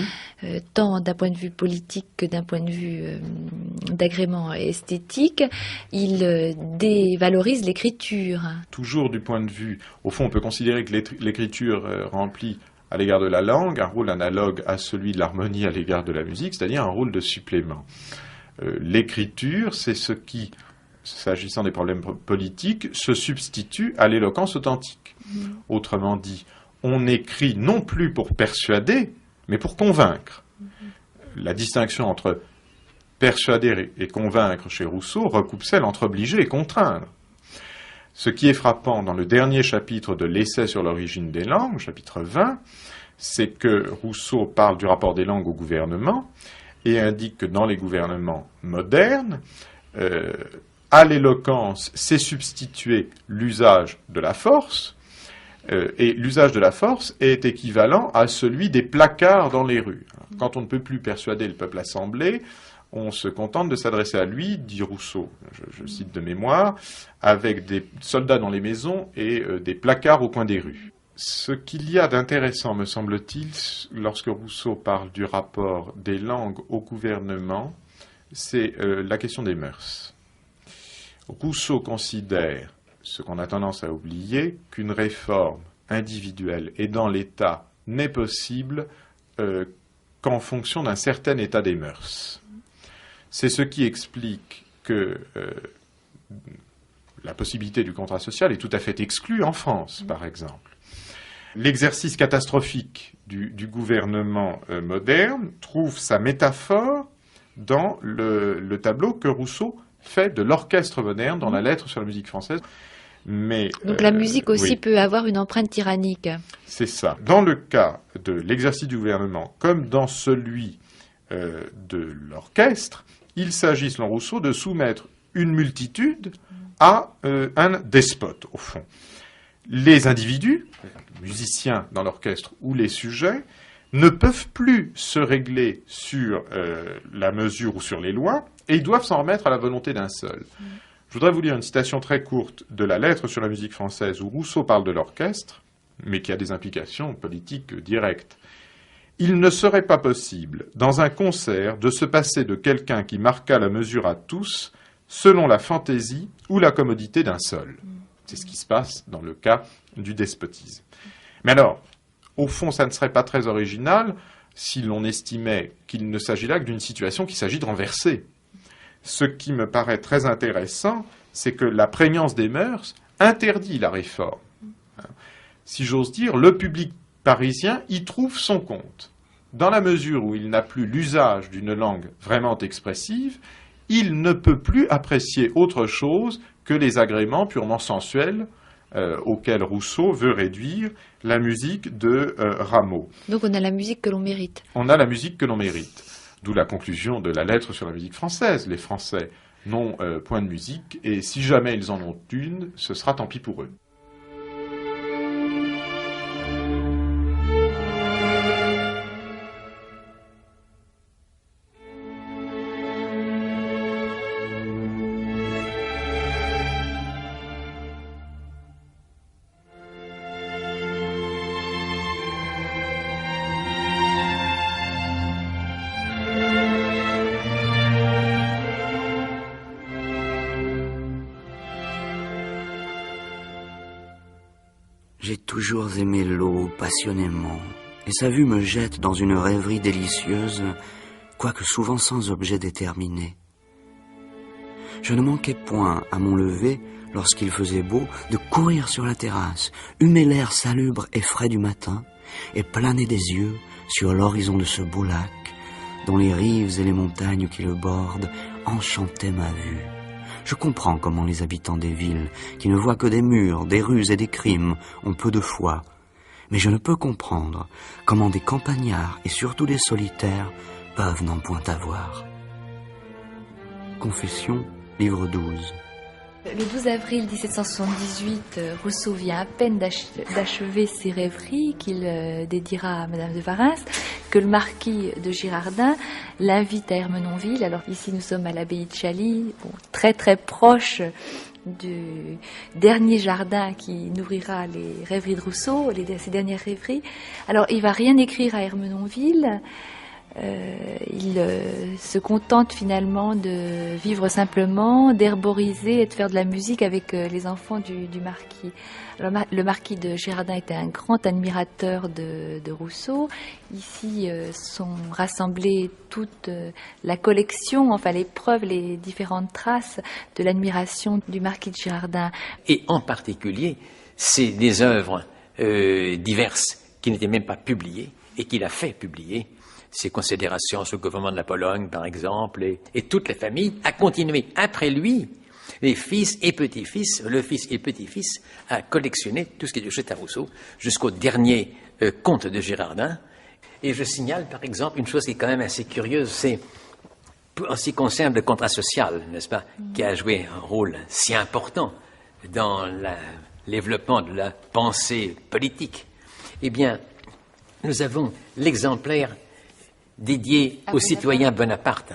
Tant d'un point de vue politique que d'un point de vue d'agrément esthétique, il dévalorise l'écriture. Toujours du point de vue, au fond, on peut considérer que l'écriture remplit à l'égard de la langue un rôle analogue à celui de l'harmonie à l'égard de la musique, c'est-à-dire un rôle de supplément. L'écriture, c'est ce qui, s'agissant des problèmes politiques, se substitue à l'éloquence authentique. Autrement dit, on écrit non plus pour persuader, mais pour convaincre. La distinction entre persuader et convaincre chez Rousseau recoupe celle entre obliger et contraindre. Ce qui est frappant dans le dernier chapitre de l'Essai sur l'origine des langues, chapitre 20, c'est que Rousseau parle du rapport des langues au gouvernement et indique que dans les gouvernements modernes, à l'éloquence s'est substitué l'usage de la force, et l'usage de la force est équivalent à celui des placards dans les rues. Quand on ne peut plus persuader le peuple assemblé, on se contente de s'adresser à lui, dit Rousseau, je cite de mémoire, avec des soldats dans les maisons et des placards au coin des rues. Ce qu'il y a d'intéressant, me semble-t-il, lorsque Rousseau parle du rapport des langues au gouvernement, c'est la question des mœurs. Rousseau considère, ce qu'on a tendance à oublier, qu'une réforme individuelle et dans l'État n'est possible qu'en fonction d'un certain état des mœurs. C'est ce qui explique que la possibilité du contrat social est tout à fait exclue en France, par exemple. L'exercice catastrophique du gouvernement moderne trouve sa métaphore dans le tableau que Rousseau fait de l'orchestre moderne dans la lettre sur la musique française. Mais, donc la musique aussi oui, peut avoir une empreinte tyrannique. C'est ça. Dans le cas de l'exercice du gouvernement, comme dans celui de l'orchestre, il s'agit, selon Rousseau, de soumettre une multitude à un despote, au fond. Les individus, les musiciens dans l'orchestre ou les sujets, ne peuvent plus se régler sur la mesure ou sur les lois, et ils doivent s'en remettre à la volonté d'un seul. Je voudrais vous lire une citation très courte de la lettre sur la musique française où Rousseau parle de l'orchestre, mais qui a des implications politiques directes. « Il ne serait pas possible, dans un concert, de se passer de quelqu'un qui marqua la mesure à tous, selon la fantaisie ou la commodité d'un seul. » C'est ce qui se passe dans le cas du despotisme. Mais alors, au fond, ça ne serait pas très original si l'on estimait qu'il ne s'agit là que d'une situation qu'il s'agit de renverser. Ce qui me paraît très intéressant, c'est que la prégnance des mœurs interdit la réforme. Si j'ose dire, le public parisien y trouve son compte. Dans la mesure où il n'a plus l'usage d'une langue vraiment expressive, il ne peut plus apprécier autre chose que les agréments purement sensuels auxquels Rousseau veut réduire la musique de Rameau. Donc on a la musique que l'on mérite. On a la musique que l'on mérite. D'où la conclusion de la lettre sur la musique française. Les Français n'ont point de musique, et si jamais ils en ont une, ce sera tant pis pour eux. J'ai toujours aimé l'eau passionnément, et sa vue me jette dans une rêverie délicieuse, quoique souvent sans objet déterminé. Je ne manquais point, à mon lever, lorsqu'il faisait beau, de courir sur la terrasse, humer l'air salubre et frais du matin, et planer des yeux sur l'horizon de ce beau lac, dont les rives et les montagnes qui le bordent enchantaient ma vue. Je comprends comment les habitants des villes, qui ne voient que des murs, des rues et des crimes, ont peu de foi. Mais je ne peux comprendre comment des campagnards et surtout des solitaires peuvent n'en point avoir. Confession, livre 12. Le 12 avril 1778, Rousseau vient à peine d'achever ses rêveries qu'il dédiera à Madame de Warens, que le marquis de Girardin l'invite à Ermenonville. Alors ici nous sommes à l'abbaye de Chaly, bon, très très proche du dernier jardin qui nourrira les rêveries de Rousseau, ses dernières rêveries. Alors il va rien écrire à Ermenonville. Il se contente finalement de vivre simplement, d'herboriser et de faire de la musique avec les enfants du marquis. Alors, le marquis de Girardin était un grand admirateur de Rousseau. Ici sont rassemblées toute la collection, enfin les preuves, les différentes traces de l'admiration du marquis de Girardin. Et en particulier, c'est des œuvres diverses qui n'étaient même pas publiées et qu'il a fait publier. Ses considérations sur le gouvernement de la Pologne, par exemple, et toute la famille a continué après lui, les fils et petits-fils, le fils et le petit-fils, à collectionner tout ce qui est touché à Rousseau, jusqu'au dernier comte de Girardin. Et je signale, par exemple, une chose qui est quand même assez curieuse, c'est en ce qui concerne le contrat social, n'est-ce pas, qui a joué un rôle si important dans le développement de la pensée politique. Eh bien, nous avons l'exemplaire dédié au citoyen Bonaparte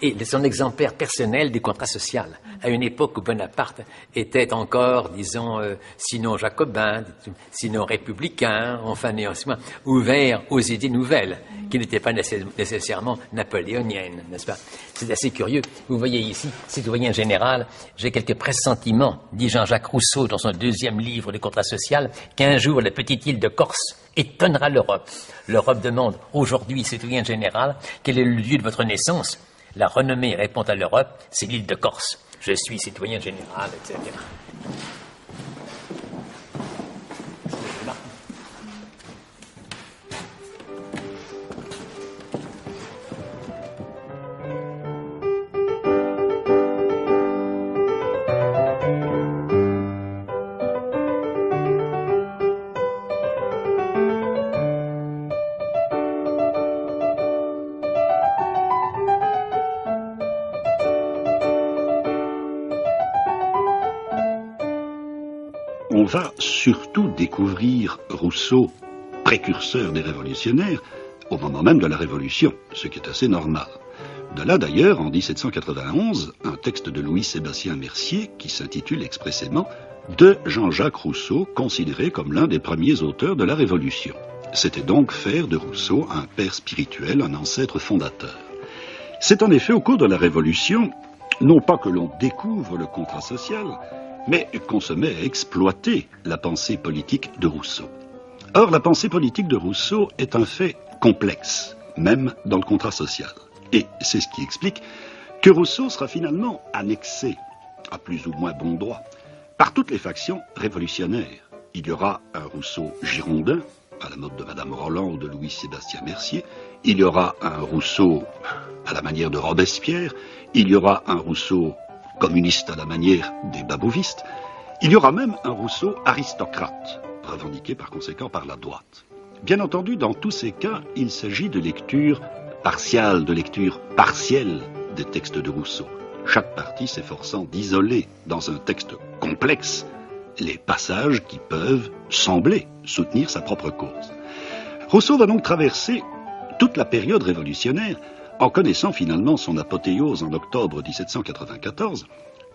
et son exemplaire personnel du contrat social, à une époque où Bonaparte était encore, disons, sinon jacobin, sinon républicain, enfin néanmoins ouvert aux idées nouvelles, qui n'étaient pas nécessairement napoléoniennes, n'est-ce pas? C'est assez curieux. Vous voyez ici, citoyen général, j'ai quelques pressentiments, dit Jean-Jacques Rousseau dans son 2e livre du contrat social, qu'un jour la petite île de Corse étonnera l'Europe. L'Europe demande aujourd'hui, citoyen général, quel est le lieu de votre naissance? La renommée répond à l'Europe, c'est l'île de Corse. Je suis citoyen général, etc. On va surtout découvrir Rousseau, précurseur des révolutionnaires, au moment même de la Révolution, ce qui est assez normal. De là d'ailleurs, en 1791, un texte de Louis-Sébastien Mercier qui s'intitule expressément « De Jean-Jacques Rousseau, considéré comme l'un des premiers auteurs de la Révolution ». C'était donc faire de Rousseau un père spirituel, un ancêtre fondateur. C'est en effet au cours de la Révolution, non pas que l'on découvre le contrat social, mais qu'on se met à exploiter la pensée politique de Rousseau. Or, la pensée politique de Rousseau est un fait complexe, même dans le contrat social. Et c'est ce qui explique que Rousseau sera finalement annexé, à plus ou moins bon droit, par toutes les factions révolutionnaires. Il y aura un Rousseau girondin, à la mode de Madame Roland ou de Louis-Sébastien Mercier. Il y aura un Rousseau à la manière de Robespierre. Il y aura un Rousseau communiste à la manière des babouvistes. Il y aura même un Rousseau aristocrate, revendiqué par conséquent par la droite. Bien entendu, dans tous ces cas, il s'agit de lecture partiale, de lecture partielle des textes de Rousseau, chaque partie s'efforçant d'isoler dans un texte complexe les passages qui peuvent sembler soutenir sa propre cause. Rousseau va donc traverser toute la période révolutionnaire en connaissant finalement son apothéose en octobre 1794,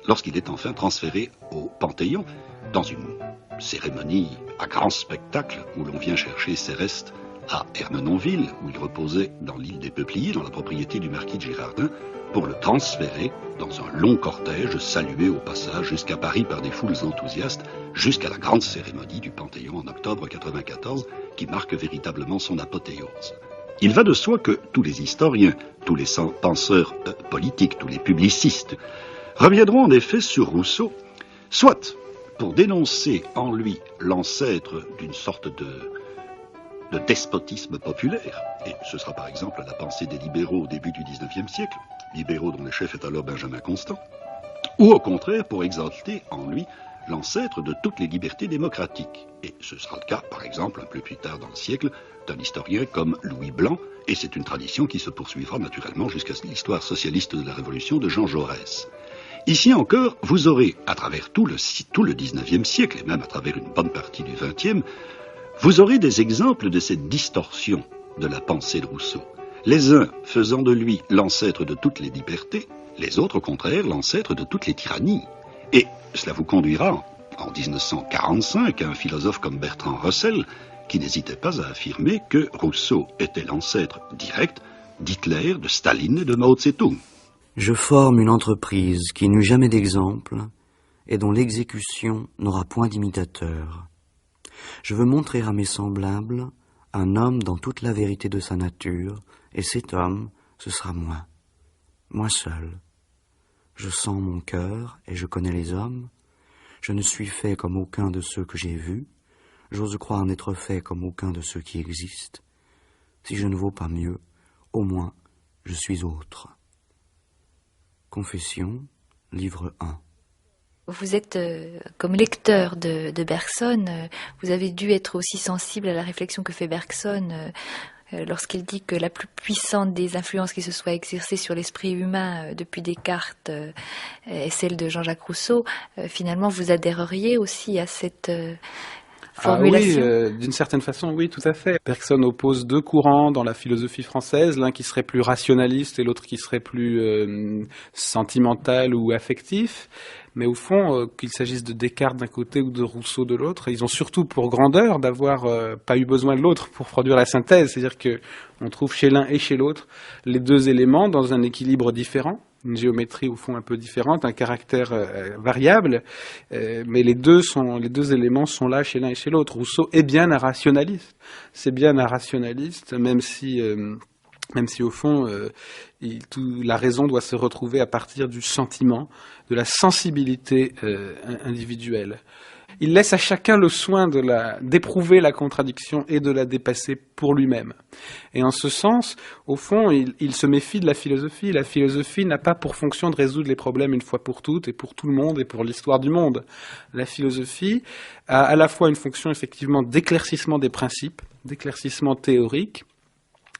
lorsqu'il est enfin transféré au Panthéon, dans une cérémonie à grand spectacle où l'on vient chercher ses restes à Ermenonville, où il reposait dans l'île des Peupliers, dans la propriété du marquis de Girardin, pour le transférer dans un long cortège salué au passage jusqu'à Paris par des foules enthousiastes, jusqu'à la grande cérémonie du Panthéon en octobre 94, qui marque véritablement son apothéose. Il va de soi que tous les historiens, tous les penseurs politiques, tous les publicistes, reviendront en effet sur Rousseau, soit pour dénoncer en lui l'ancêtre d'une sorte de despotisme populaire, et ce sera par exemple la pensée des libéraux au début du XIXe siècle, libéraux dont le chef est alors Benjamin Constant, ou au contraire pour exalter en lui l'ancêtre de toutes les libertés démocratiques. Et ce sera le cas, par exemple, un peu plus tard dans le siècle, d'un historien comme Louis Blanc, et c'est une tradition qui se poursuivra naturellement jusqu'à l'histoire socialiste de la Révolution de Jean Jaurès. Ici encore, vous aurez, à travers tout le 19e siècle, et même à travers une bonne partie du 20e, vous aurez des exemples de cette distorsion de la pensée de Rousseau. Les uns faisant de lui l'ancêtre de toutes les libertés, les autres, au contraire, l'ancêtre de toutes les tyrannies. Et cela vous conduira, en 1945, à un philosophe comme Bertrand Russell, qui n'hésitait pas à affirmer que Rousseau était l'ancêtre direct d'Hitler, de Staline et de Mao Tse-tung. Je forme une entreprise qui n'eut jamais d'exemple et dont l'exécution n'aura point d'imitateur. Je veux montrer à mes semblables un homme dans toute la vérité de sa nature, et cet homme, ce sera moi seul. Je sens mon cœur et je connais les hommes. Je ne suis fait comme aucun de ceux que j'ai vus. J'ose croire n'être fait comme aucun de ceux qui existent. Si je ne vaux pas mieux, au moins je suis autre. Confession, livre 1. Vous êtes, comme lecteur de Bergson, vous avez dû être aussi sensible à la réflexion que fait Bergson lorsqu'il dit que la plus puissante des influences qui se soit exercée sur l'esprit humain depuis Descartes est celle de Jean-Jacques Rousseau. Finalement, vous adhéreriez aussi à cette formulation? Oui, d'une certaine façon, oui, tout à fait. Bergson oppose deux courants dans la philosophie française, l'un qui serait plus rationaliste et l'autre qui serait plus sentimental ou affectif. Mais au fond, qu'il s'agisse de Descartes d'un côté ou de Rousseau de l'autre, ils ont surtout pour grandeur d'avoir pas eu besoin de l'autre pour produire la synthèse. C'est-à-dire que on trouve chez l'un et chez l'autre les deux éléments dans un équilibre différent, une géométrie au fond un peu différente, un caractère variable, mais les deux éléments sont là chez l'un et chez l'autre. Rousseau est bien un rationaliste. C'est bien un rationaliste, même si au fond, la raison doit se retrouver à partir du sentiment, de la sensibilité individuelle. Il laisse à chacun le soin d'éprouver la contradiction et de la dépasser pour lui-même. Et en ce sens, au fond, il se méfie de la philosophie. La philosophie n'a pas pour fonction de résoudre les problèmes une fois pour toutes et pour tout le monde et pour l'histoire du monde. La philosophie a à la fois une fonction effectivement d'éclaircissement des principes, d'éclaircissement théorique,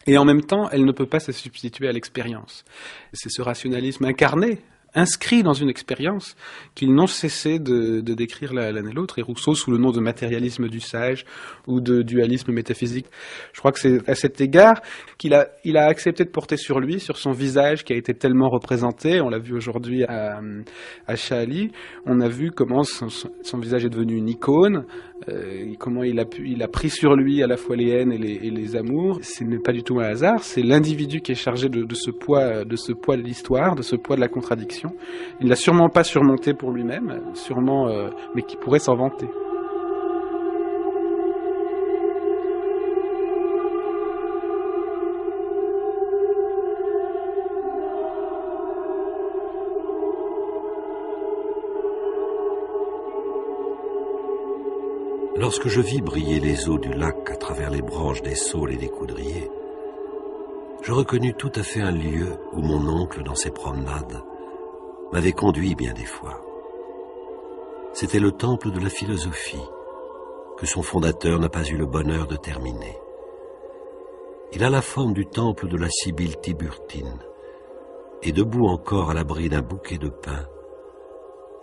et en même temps, elle ne peut pas se substituer à l'expérience. C'est ce rationalisme incarné, inscrit dans une expérience, qu'ils n'ont cessé de décrire l'un et l'autre, et Rousseau sous le nom de matérialisme du sage ou de dualisme métaphysique. Je crois que c'est à cet égard qu'il a accepté de porter sur lui, sur son visage qui a été tellement représenté. On l'a vu aujourd'hui à Chaali. On a vu comment son visage est devenu une icône, comment il a pris sur lui à la fois les haines et les amours. Ce n'est pas du tout un hasard, c'est l'individu qui est chargé de ce poids de l'histoire, de ce poids de la contradiction. Il ne l'a sûrement pas surmonté pour lui-même, mais qui pourrait s'en vanter. Lorsque je vis briller les eaux du lac à travers les branches des saules et des coudriers, je reconnus tout à fait un lieu où mon oncle, dans ses promenades, m'avait conduit bien des fois. C'était le temple de la philosophie, que son fondateur n'a pas eu le bonheur de terminer. Il a la forme du temple de la Sibylle Tiburtine, et debout encore à l'abri d'un bouquet de pins,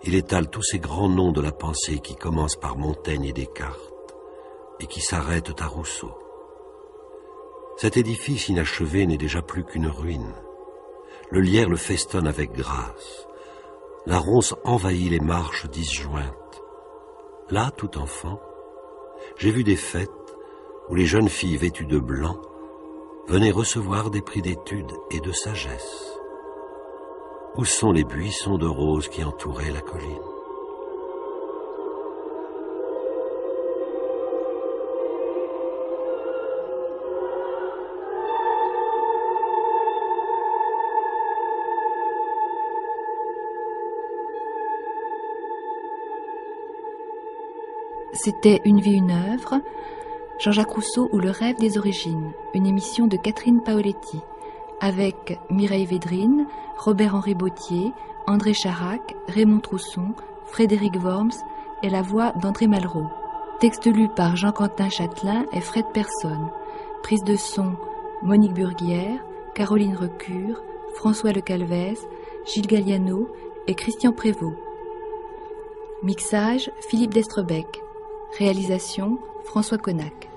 il étale tous ces grands noms de la pensée qui commencent par Montaigne et Descartes, et qui s'arrêtent à Rousseau. Cet édifice inachevé n'est déjà plus qu'une ruine. Le lierre le festonne avec grâce. La ronce envahit les marches disjointes. Là, tout enfant, j'ai vu des fêtes où les jeunes filles vêtues de blanc venaient recevoir des prix d'études et de sagesse. Où sont les buissons de roses qui entouraient la colline? C'était Une vie, une œuvre, Jean-Jacques Rousseau ou Le rêve des origines, une émission de Catherine Paoletti, avec Mireille Védrine, Robert-Henri Bautier, André Charac, Raymond Trousson, Frédéric Worms et la voix d'André Malraux. Texte lu par Jean-Quentin Châtelain et Fred Persson. Prise de son, Monique Burguière, Caroline Recure, François Le Calvez, Gilles Galliano et Christian Prévost. Mixage, Philippe Destrebec. Réalisation, François Connac.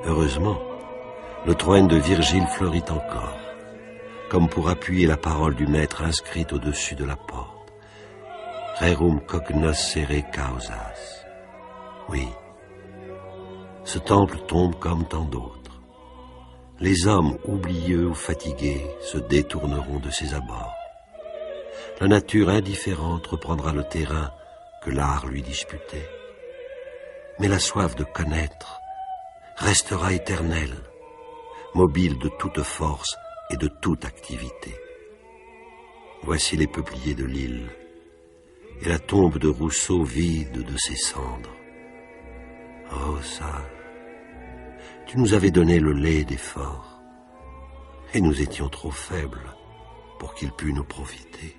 Heureusement, le troène de Virgile fleurit encore, comme pour appuyer la parole du maître inscrite au-dessus de la porte. Rerum cognoscere causas. Oui, ce temple tombe comme tant d'autres. Les hommes oublieux ou fatigués se détourneront de ses abords. La nature indifférente reprendra le terrain que l'art lui disputait. Mais la soif de connaître restera éternelle, mobile de toute force et de toute activité. Voici les peupliers de l'île et la tombe de Rousseau vide de ses cendres. Oh sage, tu nous avais donné le lait des forts, et nous étions trop faibles pour qu'il pût nous profiter.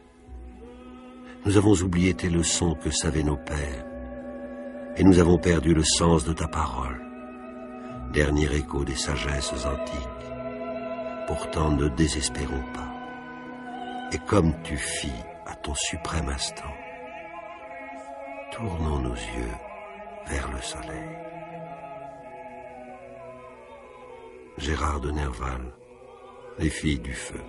Nous avons oublié tes leçons que savaient nos pères, et nous avons perdu le sens de ta parole, dernier écho des sagesses antiques. Pourtant, ne désespérons pas. Et comme tu fis à ton suprême instant, tournons nos yeux vers le soleil. Gérard de Nerval, Les filles du feu.